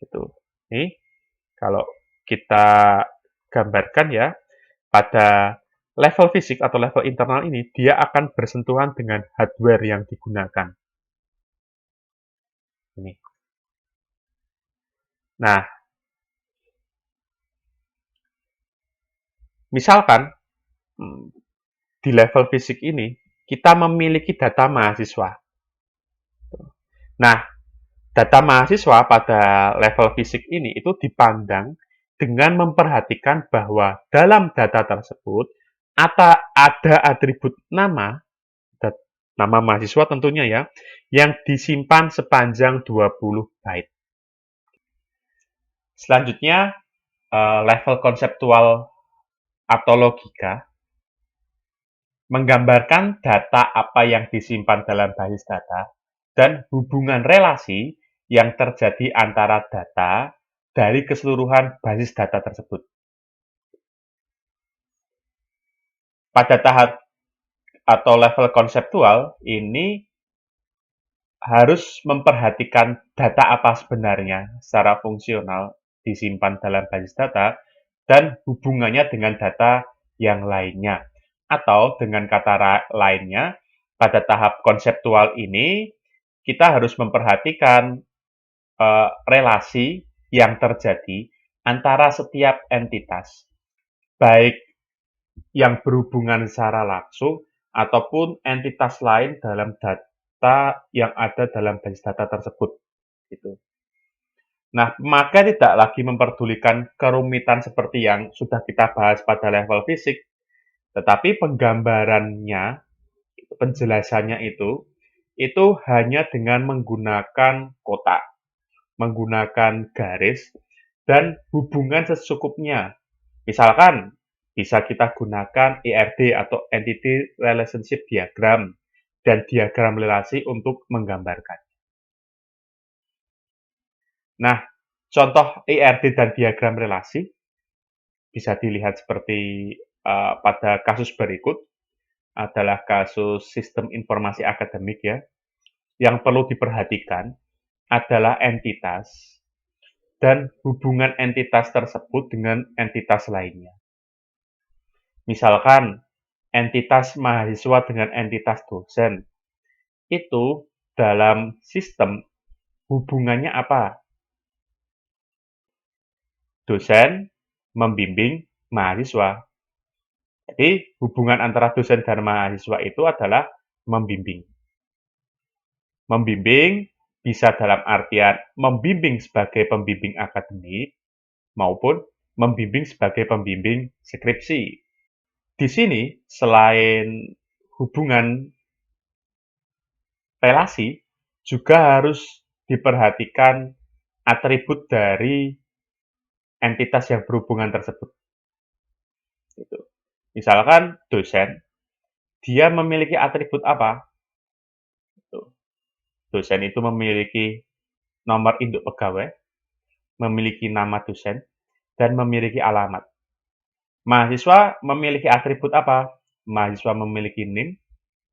gitu. Nih, kalau kita gambarkan ya, pada level fisik atau level internal ini dia akan bersentuhan dengan hardware yang digunakan. Ini. Nah, misalkan di level fisik ini kita memiliki data mahasiswa. Nah, data mahasiswa pada level fisik ini itu dipandang dengan memperhatikan bahwa dalam data tersebut ada atribut nama, nama mahasiswa tentunya ya, yang disimpan sepanjang 20 byte. Selanjutnya, level konseptual atau logika menggambarkan data apa yang disimpan dalam basis data dan hubungan relasi yang terjadi antara data dari keseluruhan basis data tersebut. Pada tahap atau level konseptual ini harus memperhatikan data apa sebenarnya secara fungsional disimpan dalam basis data dan hubungannya dengan data yang lainnya. Atau dengan kata lainnya, pada tahap konseptual ini kita harus memperhatikan relasi yang terjadi antara setiap entitas, baik yang berhubungan secara langsung ataupun entitas lain dalam data yang ada dalam basis data tersebut. Gitu. Nah, maka tidak lagi memperdulikan kerumitan seperti yang sudah kita bahas pada level fisik, tetapi penggambarannya, penjelasannya itu hanya dengan menggunakan kotak, menggunakan garis, dan hubungan secukupnya. Misalkan, bisa kita gunakan ERD atau Entity Relationship Diagram dan diagram relasi untuk menggambarkan. Nah, contoh ERD dan diagram relasi bisa dilihat seperti pada kasus berikut adalah kasus sistem informasi akademik ya. Yang perlu diperhatikan adalah entitas dan hubungan entitas tersebut dengan entitas lainnya. Misalkan entitas mahasiswa dengan entitas dosen, itu dalam sistem hubungannya apa? Dosen membimbing mahasiswa. Jadi, hubungan antara dosen dan mahasiswa itu adalah membimbing. Membimbing bisa dalam artian membimbing sebagai pembimbing akademik maupun membimbing sebagai pembimbing skripsi. Di sini, selain hubungan relasi, juga harus diperhatikan atribut dari entitas yang berhubungan tersebut. Gitu. Misalkan dosen, dia memiliki atribut apa? Dosen itu memiliki nomor induk pegawai, memiliki nama dosen, dan memiliki alamat. Mahasiswa memiliki atribut apa? Mahasiswa memiliki NIM,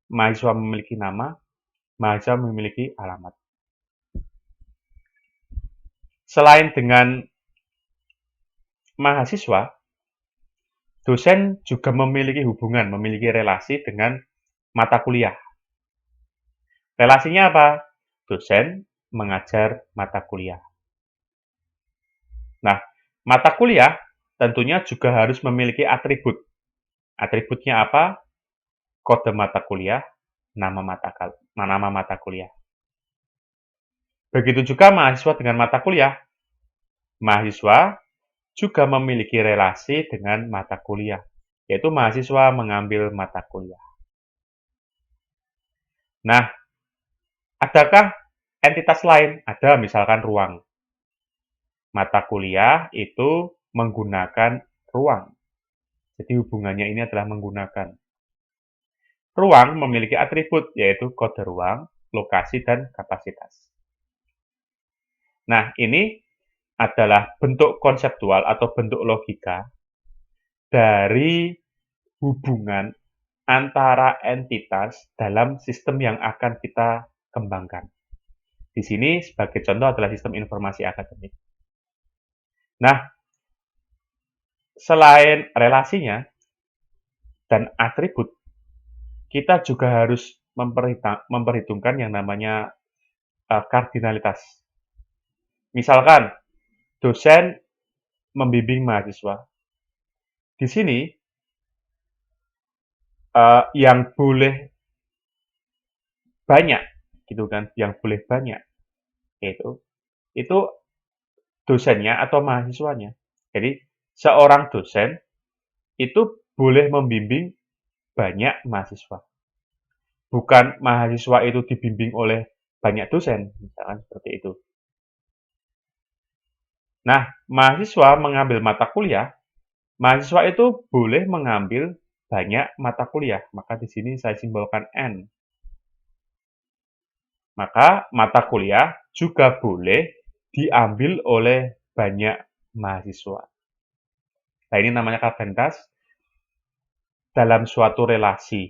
mahasiswa memiliki nama, mahasiswa memiliki alamat. Selain dengan mahasiswa, dosen juga memiliki hubungan, memiliki relasi dengan mata kuliah. Relasinya apa? Dosen mengajar mata kuliah. Nah, mata kuliah tentunya juga harus memiliki atribut. Atributnya apa? Kode mata kuliah, nama mata kuliah. Begitu juga mahasiswa dengan mata kuliah. Mahasiswa juga memiliki relasi dengan mata kuliah, yaitu mahasiswa mengambil mata kuliah. Nah, adakah entitas lain? Ada misalkan ruang. Mata kuliah itu menggunakan ruang. Jadi hubungannya ini adalah menggunakan. Ruang memiliki atribut, yaitu kode ruang, lokasi, dan kapasitas. Nah, ini adalah bentuk konseptual atau bentuk logika dari hubungan antara entitas dalam sistem yang akan kita kembangkan. Di sini sebagai contoh adalah sistem informasi akademik. Nah, selain relasinya dan atribut, kita juga harus memperhitungkan yang namanya kardinalitas. Misalkan, dosen membimbing mahasiswa. Di sini, yang boleh banyak, gitu kan, yang boleh banyak, itu dosennya atau mahasiswanya. Jadi, seorang dosen itu boleh membimbing banyak mahasiswa. Bukan mahasiswa itu dibimbing oleh banyak dosen, misalkan seperti itu. Nah, mahasiswa mengambil mata kuliah, mahasiswa itu boleh mengambil banyak mata kuliah. Maka di sini saya simbolkan N. Maka mata kuliah juga boleh diambil oleh banyak mahasiswa. Nah, ini namanya kardinalitas dalam suatu relasi.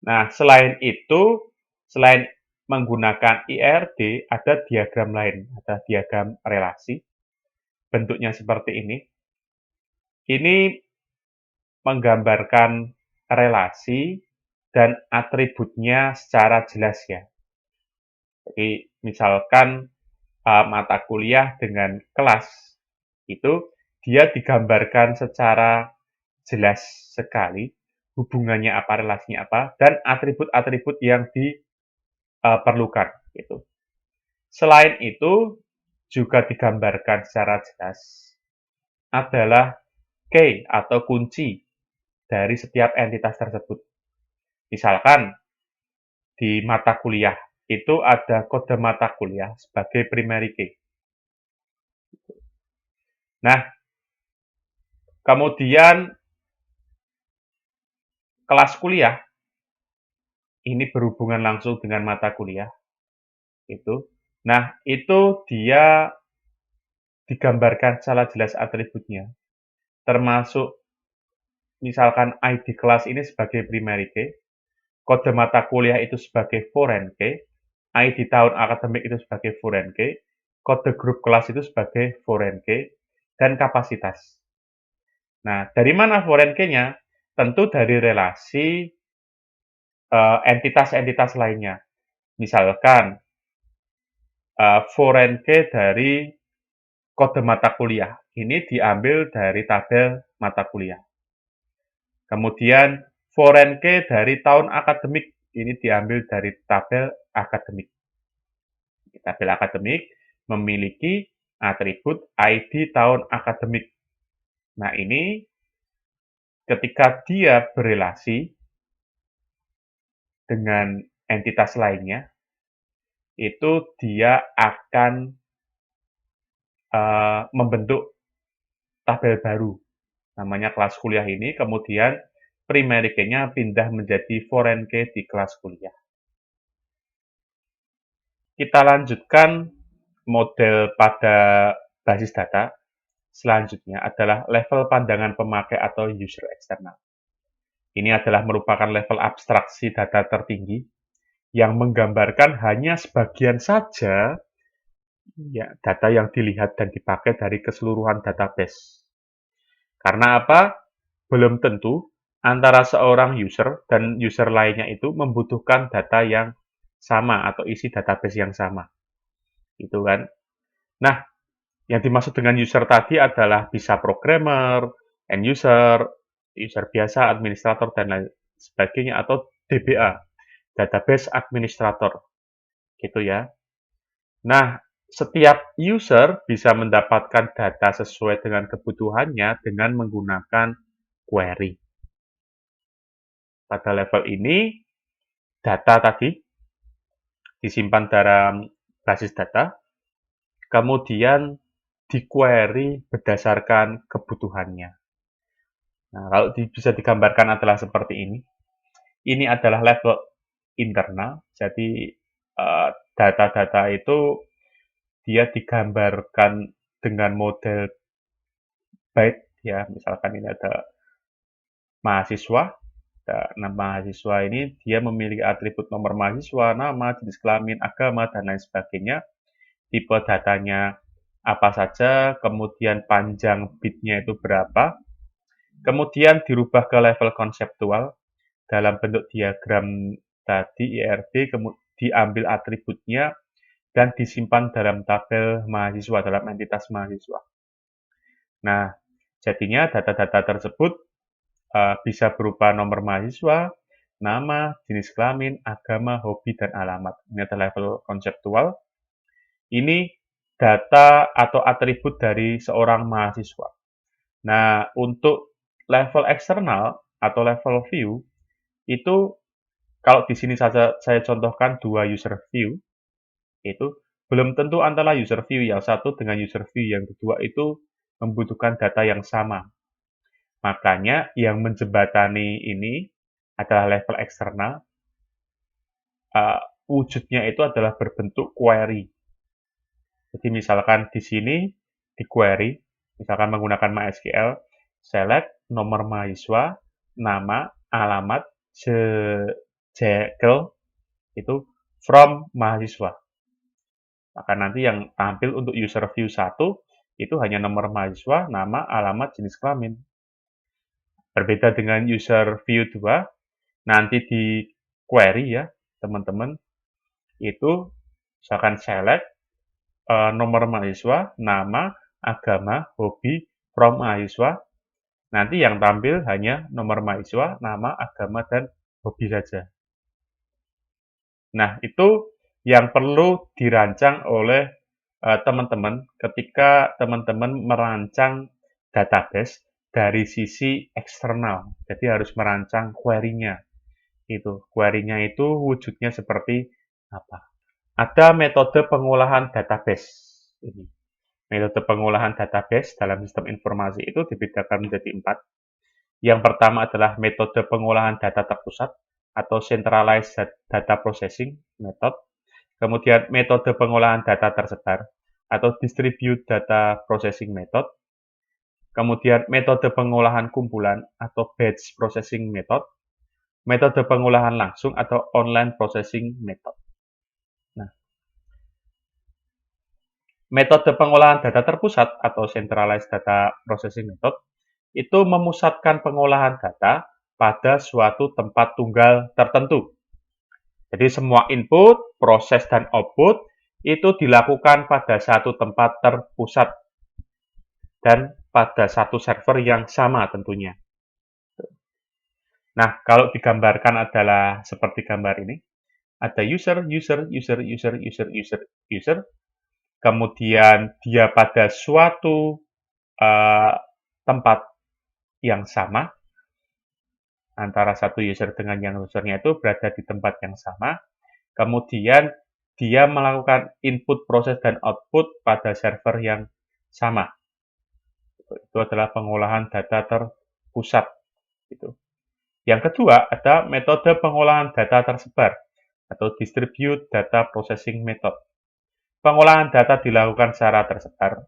Nah, selain itu, selain menggunakan IRD, ada diagram lain, ada diagram relasi. Bentuknya seperti ini. Ini menggambarkan relasi dan atributnya secara jelas ya. Jadi, misalkan mata kuliah dengan kelas, itu dia digambarkan secara jelas sekali hubungannya apa, relasinya apa, dan atribut-atribut yang diperlukan. Gitu. Selain itu, juga digambarkan secara jelas adalah key atau kunci dari setiap entitas tersebut. Misalkan, di mata kuliah itu ada kode mata kuliah sebagai primary key. Nah, kemudian kelas kuliah ini berhubungan langsung dengan mata kuliah. Itu. Nah, itu dia digambarkan secara jelas atributnya. Termasuk misalkan ID kelas ini sebagai primary key, kode mata kuliah itu sebagai foreign key, ID tahun akademik itu sebagai foreign key, kode grup kelas itu sebagai foreign key, dan kapasitas. Nah, dari mana foreign key-nya? Tentu dari relasi entitas-entitas lainnya. Misalkan foreign key dari kode mata kuliah. Ini diambil dari tabel mata kuliah. Kemudian foreign key dari tahun akademik. Ini diambil dari tabel akademik. Tabel akademik memiliki atribut ID tahun akademik. Nah, ini ketika dia berelasi dengan entitas lainnya, itu dia akan membentuk tabel baru. Namanya kelas kuliah ini, kemudian primary key-nya pindah menjadi foreign key di kelas kuliah. Kita lanjutkan model pada basis data. Selanjutnya adalah level pandangan pemakai atau user eksternal. Ini adalah merupakan level abstraksi data tertinggi yang menggambarkan hanya sebagian saja ya, data yang dilihat dan dipakai dari keseluruhan database. Karena apa? Belum tentu antara seorang user dan user lainnya itu membutuhkan data yang sama atau isi database yang sama. Itu kan. Nah, yang dimaksud dengan user tadi adalah bisa programmer, end user, user biasa, administrator, dan lain sebagainya, atau DBA, database administrator. Gitu ya. Nah, setiap user bisa mendapatkan data sesuai dengan kebutuhannya dengan menggunakan query. Pada level ini, data tadi disimpan dalam basis data, kemudian di-query berdasarkan kebutuhannya. Nah, kalau bisa digambarkan adalah seperti ini. Ini adalah level internal, jadi data-data itu dia digambarkan dengan model byte, ya, misalkan ini ada mahasiswa. Nah, mahasiswa ini dia memiliki atribut nomor mahasiswa, nama, jenis kelamin, agama, dan lain sebagainya. Tipe datanya apa saja, kemudian panjang bitnya itu berapa, kemudian dirubah ke level konseptual dalam bentuk diagram tadi IRB, diambil atributnya dan disimpan dalam tabel mahasiswa, dalam entitas mahasiswa. Nah, jadinya data-data tersebut bisa berupa nomor mahasiswa, nama, jenis kelamin, agama, hobi, dan alamat. Ini adalah level konseptual. Ini data atau atribut dari seorang mahasiswa. Nah, untuk level eksternal atau level view, itu kalau di sini saja saya contohkan dua user view, itu belum tentu antara user view yang satu dengan user view yang kedua itu membutuhkan data yang sama. Makanya yang menjembatani ini adalah level eksternal. Wujudnya itu adalah berbentuk query. Jadi misalkan di sini di query, misalkan menggunakan MySQL, select nomor mahasiswa, nama, alamat, jekyll, itu from mahasiswa. Maka nanti yang tampil untuk user view 1 itu hanya nomor mahasiswa, nama, alamat, jenis kelamin. Berbeda dengan user view 2, nanti di query ya, teman-teman, itu misalkan select nomor mahasiswa, nama, agama, hobi, from mahasiswa. Nanti yang tampil hanya nomor mahasiswa, nama, agama, dan hobi saja. Nah, itu yang perlu dirancang oleh teman-teman ketika teman-teman merancang database dari sisi eksternal. Jadi harus merancang query-nya. Query-nya itu wujudnya seperti apa? Ada metode pengolahan database. Ini. Metode pengolahan database dalam sistem informasi itu dibedakan menjadi 4. Yang pertama adalah metode pengolahan data terpusat atau centralized data processing method. Kemudian metode pengolahan data tersebar atau distribute data processing method. Kemudian metode pengolahan kumpulan atau batch processing method. Metode pengolahan langsung atau online processing method. Nah, metode pengolahan data terpusat atau centralized data processing method itu memusatkan pengolahan data pada suatu tempat tunggal tertentu. Jadi semua input, proses, dan output itu dilakukan pada satu tempat terpusat dan pada satu server yang sama tentunya. Nah, kalau digambarkan adalah seperti gambar ini, ada user, kemudian dia pada suatu tempat yang sama, antara satu user dengan yang usernya itu berada di tempat yang sama, kemudian dia melakukan input, proses, dan output pada server yang sama. Itu adalah pengolahan data terpusat. Gitu. Yang kedua, ada metode pengolahan data tersebar atau Distribute Data Processing Method. Pengolahan data dilakukan secara tersebar.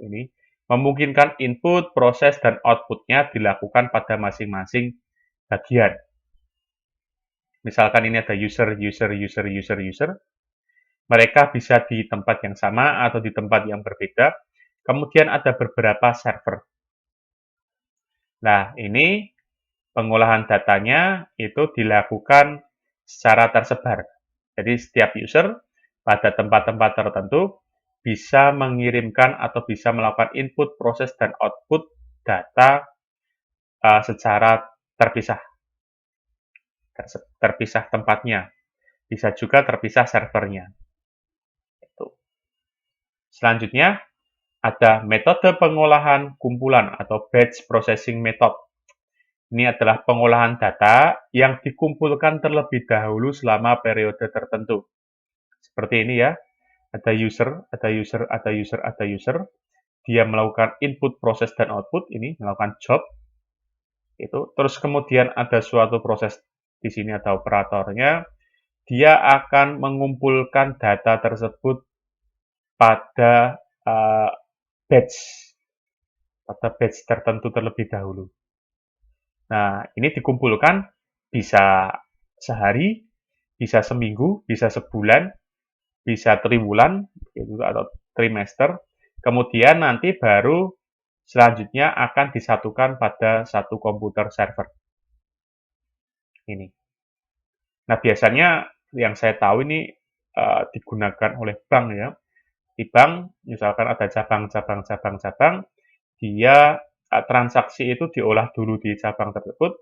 Ini memungkinkan input, proses, dan output-nya dilakukan pada masing-masing bagian. Misalkan ini ada user. Mereka bisa di tempat yang sama atau di tempat yang berbeda. Kemudian ada beberapa server. Nah, ini pengolahan datanya itu dilakukan secara tersebar. Jadi setiap user pada tempat-tempat tertentu bisa mengirimkan atau bisa melakukan input, proses, dan output data secara terpisah. Terpisah tempatnya. Bisa juga terpisah servernya. Selanjutnya, ada metode pengolahan kumpulan atau batch processing method. Ini adalah pengolahan data yang dikumpulkan terlebih dahulu selama periode tertentu. Seperti ini ya, ada user. Dia melakukan input, proses, dan output, ini melakukan job. Terus kemudian ada suatu proses, di sini ada operatornya, dia akan mengumpulkan data tersebut pada batch tertentu terlebih dahulu. Nah, ini dikumpulkan bisa sehari, bisa seminggu, bisa sebulan, bisa triwulan, atau trimester. Kemudian nanti baru selanjutnya akan disatukan pada satu komputer server. Ini. Nah, biasanya yang saya tahu ini digunakan oleh bank ya. Di bank, misalkan ada cabang, dia transaksi itu diolah dulu di cabang tersebut,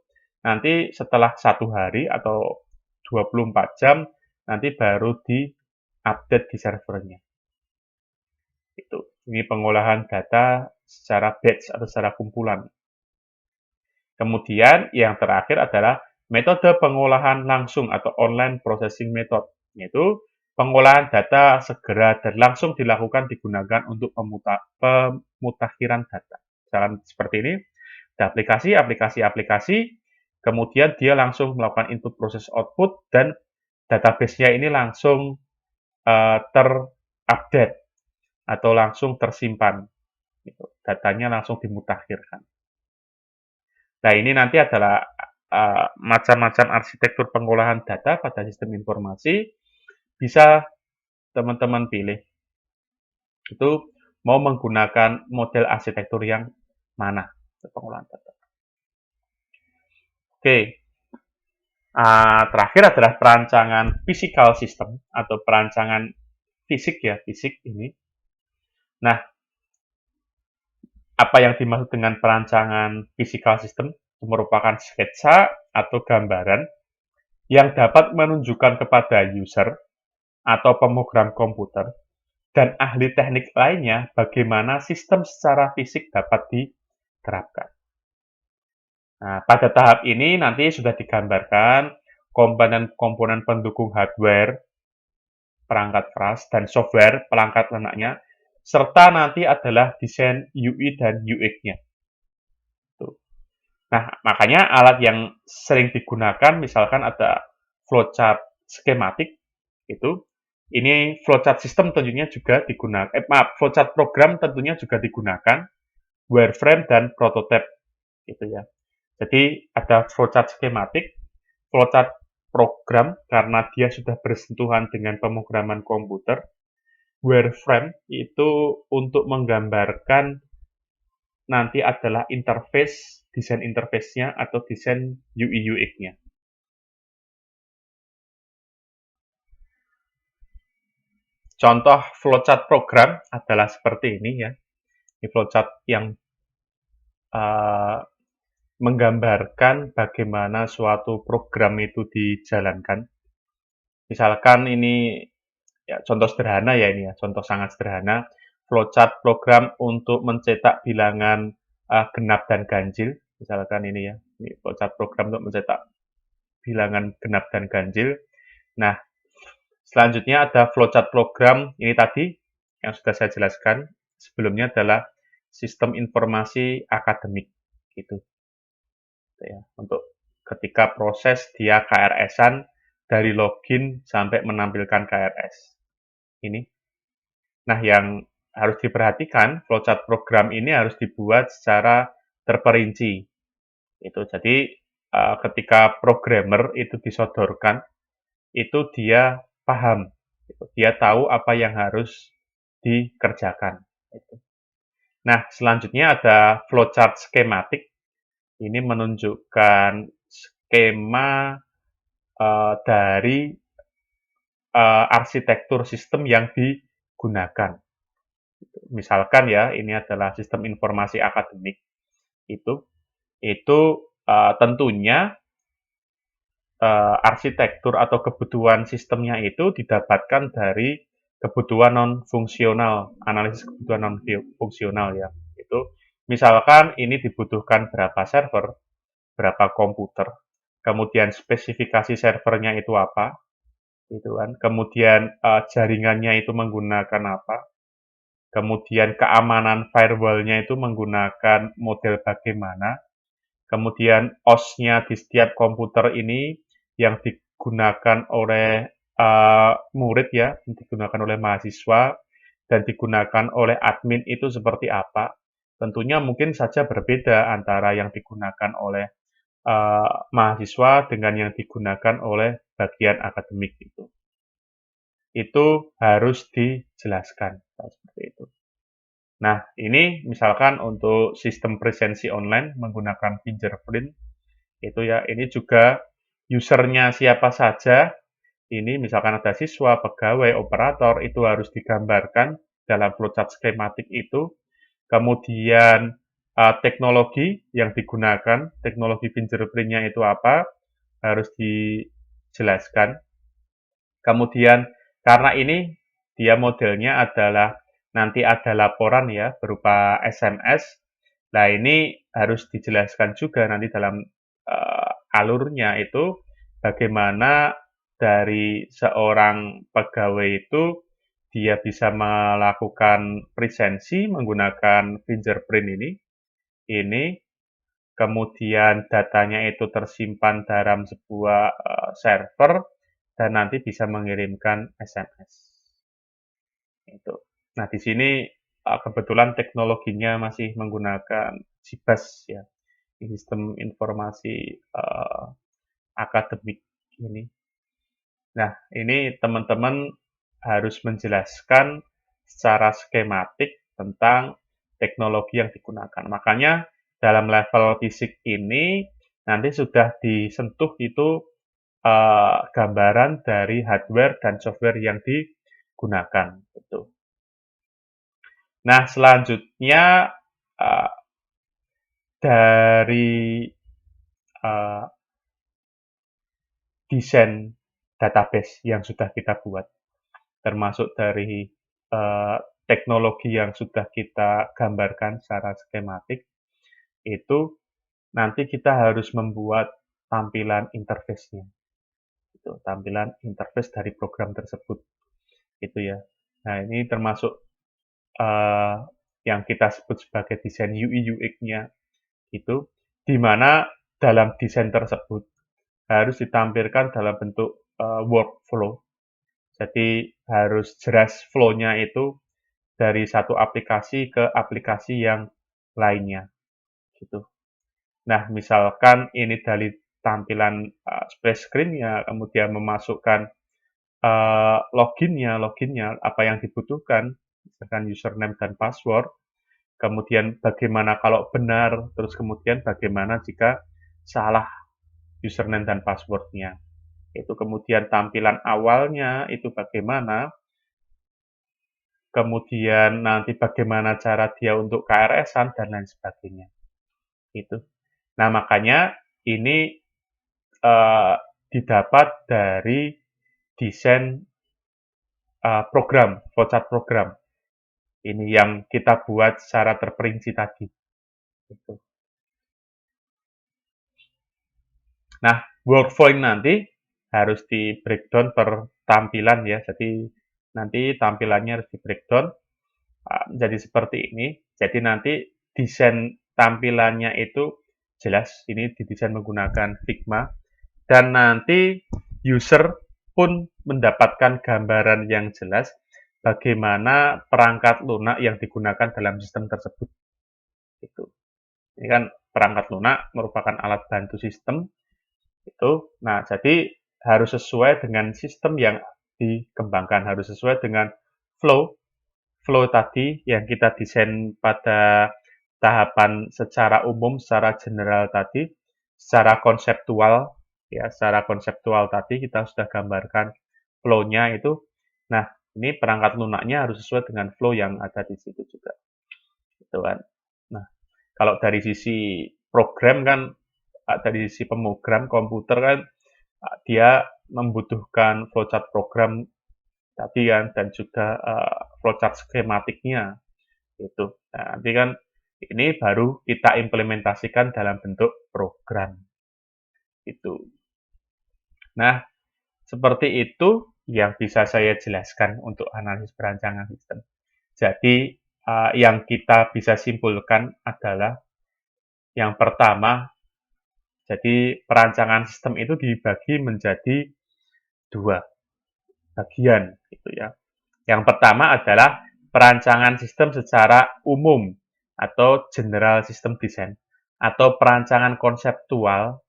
nanti setelah 1 hari atau 24 jam, nanti baru di-update di servernya. Ini pengolahan data secara batch atau secara kumpulan. Kemudian yang terakhir adalah metode pengolahan langsung atau online processing method, yaitu pengolahan data segera dan langsung dilakukan digunakan untuk pemutakhiran data. Misalkan seperti ini, ada aplikasi, kemudian dia langsung melakukan input, proses, output, dan database-nya ini langsung terupdate atau langsung tersimpan. Datanya langsung dimutakhirkan. Nah, ini nanti adalah macam-macam arsitektur pengolahan data pada sistem informasi. Bisa teman-teman pilih. Itu mau menggunakan model arsitektur yang mana pengolahan data. Oke. Terakhir adalah perancangan physical system atau perancangan fisik ini. Nah, apa yang dimaksud dengan perancangan physical system? Itu merupakan sketsa atau gambaran yang dapat menunjukkan kepada user atau pemrogram komputer dan ahli teknik lainnya bagaimana sistem secara fisik dapat diterapkan. Nah, pada tahap ini nanti sudah digambarkan komponen-komponen pendukung hardware, perangkat keras, dan software, perangkat lunaknya, serta nanti adalah desain UI dan UX-nya. Nah, makanya alat yang sering digunakan, misalkan ada flowchart skematik, ini flowchart sistem tentunya juga digunakan, flowchart program tentunya juga digunakan, wireframe dan prototype, ya. Jadi ada flowchart skematik, flowchart program karena dia sudah bersentuhan dengan pemrograman komputer, wireframe itu untuk menggambarkan nanti adalah interface desain interface-nya atau desain UI UX-nya. Contoh flowchart program adalah seperti ini ya. Ini flowchart yang uh, menggambarkan bagaimana suatu program itu dijalankan. Misalkan ini ya contoh sederhana ya ini ya, contoh sangat sederhana. Flowchart program untuk mencetak bilangan genap dan ganjil. Misalkan ini ya, ini flowchart program untuk mencetak bilangan genap dan ganjil. Nah, selanjutnya ada flowchart program ini tadi yang sudah saya jelaskan sebelumnya adalah sistem informasi akademik gitu ya. Untuk ketika proses dia KRS-an dari login sampai menampilkan KRS. Ini. Nah, yang harus diperhatikan flowchart program ini harus dibuat secara terperinci. Itu jadi ketika programmer itu disodorkan itu dia paham, dia tahu apa yang harus dikerjakan. Nah, selanjutnya ada flowchart skematik. Ini menunjukkan skema dari arsitektur sistem yang digunakan. Misalkan ya, ini adalah sistem informasi akademik. Itu tentunya arsitektur atau kebutuhan sistemnya itu didapatkan dari kebutuhan non-fungsional, analisis kebutuhan non-fungsional ya. Itu misalkan ini dibutuhkan berapa server, berapa komputer, kemudian spesifikasi servernya itu apa, gitu kan. Kemudian jaringannya itu menggunakan apa, kemudian keamanan firewall-nya itu menggunakan model bagaimana, kemudian OS-nya di setiap komputer ini yang digunakan oleh murid ya, yang digunakan oleh mahasiswa, dan digunakan oleh admin itu seperti apa. Tentunya mungkin saja berbeda antara yang digunakan oleh mahasiswa dengan yang digunakan oleh bagian akademik itu. Itu harus dijelaskan seperti itu. Nah, ini misalkan untuk sistem presensi online menggunakan fingerprint, itu ya, ini juga usernya siapa saja, ini misalkan ada siswa, pegawai, operator, itu harus digambarkan dalam flowchart skematik itu. Kemudian teknologi yang digunakan, teknologi fingerprint-nya itu apa, harus dijelaskan. Kemudian karena ini dia modelnya adalah nanti ada laporan ya berupa SMS. Nah, ini harus dijelaskan juga nanti dalam alurnya itu bagaimana dari seorang pegawai itu dia bisa melakukan presensi menggunakan fingerprint ini kemudian datanya itu tersimpan dalam sebuah server dan nanti bisa mengirimkan SMS. Itu. Nah, di sini kebetulan teknologinya masih menggunakan CBAS ya, sistem informasi akademik ini. Nah, ini teman-teman harus menjelaskan secara skematik tentang teknologi yang digunakan. Makanya dalam level fisik ini nanti sudah disentuh itu gambaran dari hardware dan software yang digunakan. Gitu. Nah, selanjutnya dari desain database yang sudah kita buat, termasuk dari teknologi yang sudah kita gambarkan secara skematik, itu nanti kita harus membuat tampilan interface-nya. Itu, tampilan interface dari program tersebut. Itu ya. Nah, ini termasuk yang kita sebut sebagai desain UI UX-nya itu, di mana dalam desain tersebut harus ditampilkan dalam bentuk workflow. Jadi harus jelas flow-nya itu dari satu aplikasi ke aplikasi yang lainnya. Gitu. Nah, misalkan ini dari tampilan splash screen-nya, kemudian memasukkan loginnya, apa yang dibutuhkan, misalkan username dan password, kemudian bagaimana kalau benar, terus kemudian bagaimana jika salah username dan password-nya. Itu kemudian tampilan awalnya itu bagaimana, kemudian nanti bagaimana cara dia untuk KRS-an dan lain sebagainya. Itu. Nah, makanya ini didapat dari desain program, flowchart program. Ini yang kita buat secara terperinci tadi. Gitu. Nah, workflow nanti harus di breakdown per tampilan ya. Jadi nanti tampilannya harus di breakdown menjadi seperti ini. Jadi nanti desain tampilannya itu jelas. Ini didesain menggunakan Figma. Dan nanti user pun mendapatkan gambaran yang jelas bagaimana perangkat lunak yang digunakan dalam sistem tersebut. Itu. Ini kan perangkat lunak merupakan alat bantu sistem. Itu. Nah, jadi harus sesuai dengan sistem yang dikembangkan, harus sesuai dengan flow tadi yang kita desain pada tahapan secara umum, secara general tadi, secara konseptual, ya, secara konseptual tadi kita sudah gambarkan flow-nya itu. Nah, ini perangkat lunaknya harus sesuai dengan flow yang ada di situ juga. Gitu kan. Nah, kalau dari sisi program kan, dari sisi pemrogram komputer kan, dia membutuhkan flowchart program tadi kan, dan juga flowchart skematiknya itu. Nah, nanti kan ini baru kita implementasikan dalam bentuk program itu. Nah, seperti itu yang bisa saya jelaskan untuk analisis perancangan sistem. Jadi yang kita bisa simpulkan adalah yang pertama, jadi perancangan sistem itu dibagi menjadi dua bagian, gitu ya. Yang pertama adalah perancangan sistem secara umum atau general system design, atau perancangan konseptual,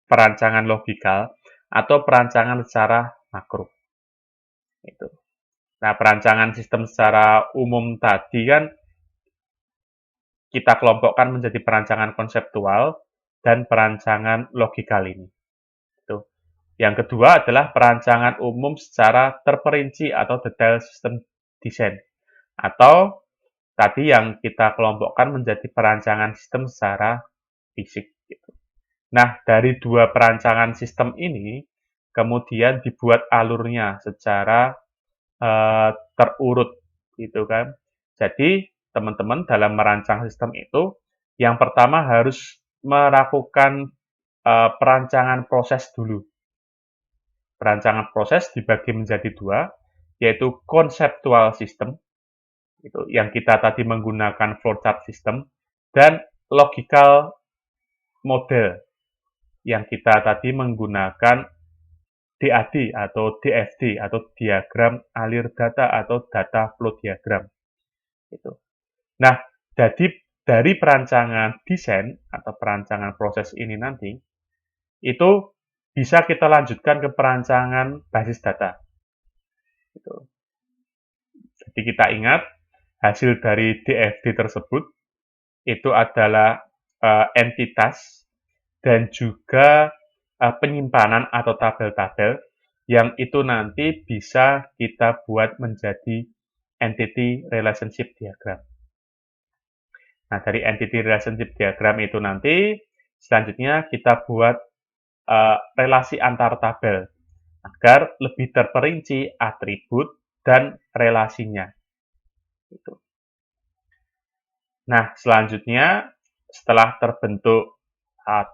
perancangan logikal, atau perancangan secara makro. Itu. Nah, perancangan sistem secara umum tadi kan kita kelompokkan menjadi perancangan konseptual dan perancangan logikal ini. Itu. Yang kedua adalah perancangan umum secara terperinci atau detail sistem desain. Atau tadi yang kita kelompokkan menjadi perancangan sistem secara fisik. Gitu. Nah, dari dua perancangan sistem ini, kemudian dibuat alurnya secara terurut, gitu kan. Jadi, teman-teman dalam merancang sistem itu, yang pertama harus melakukan perancangan proses dulu. Perancangan proses dibagi menjadi dua, yaitu konseptual system, itu yang kita tadi menggunakan flowchart system, dan logical model yang kita tadi menggunakan DAD atau DFD atau diagram alir data atau data flow diagram. Itu. Nah, jadi dari perancangan desain atau perancangan proses ini nanti, itu bisa kita lanjutkan ke perancangan basis data. Gitu. Jadi kita ingat, hasil dari DFD tersebut itu adalah entitas dan juga penyimpanan atau tabel-tabel yang itu nanti bisa kita buat menjadi entity relationship diagram. Nah, dari entity relationship diagram itu nanti selanjutnya kita buat relasi antar tabel agar lebih terperinci atribut dan relasinya. Gitu. Nah, selanjutnya setelah terbentuk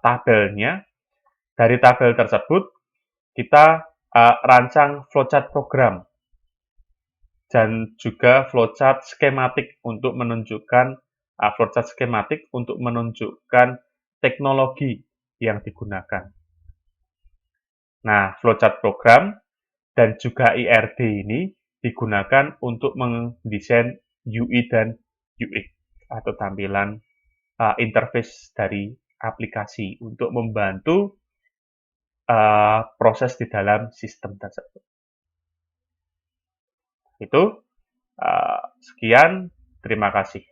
tabelnya, dari tabel tersebut kita rancang flowchart program dan juga flowchart skematik untuk menunjukkan flowchart skematik untuk menunjukkan teknologi yang digunakan. Nah, flowchart program dan juga IRD ini digunakan untuk mendesain UI dan UX atau tampilan interface dari aplikasi untuk membantu proses di dalam sistem tersebut. Itu sekian, terima kasih.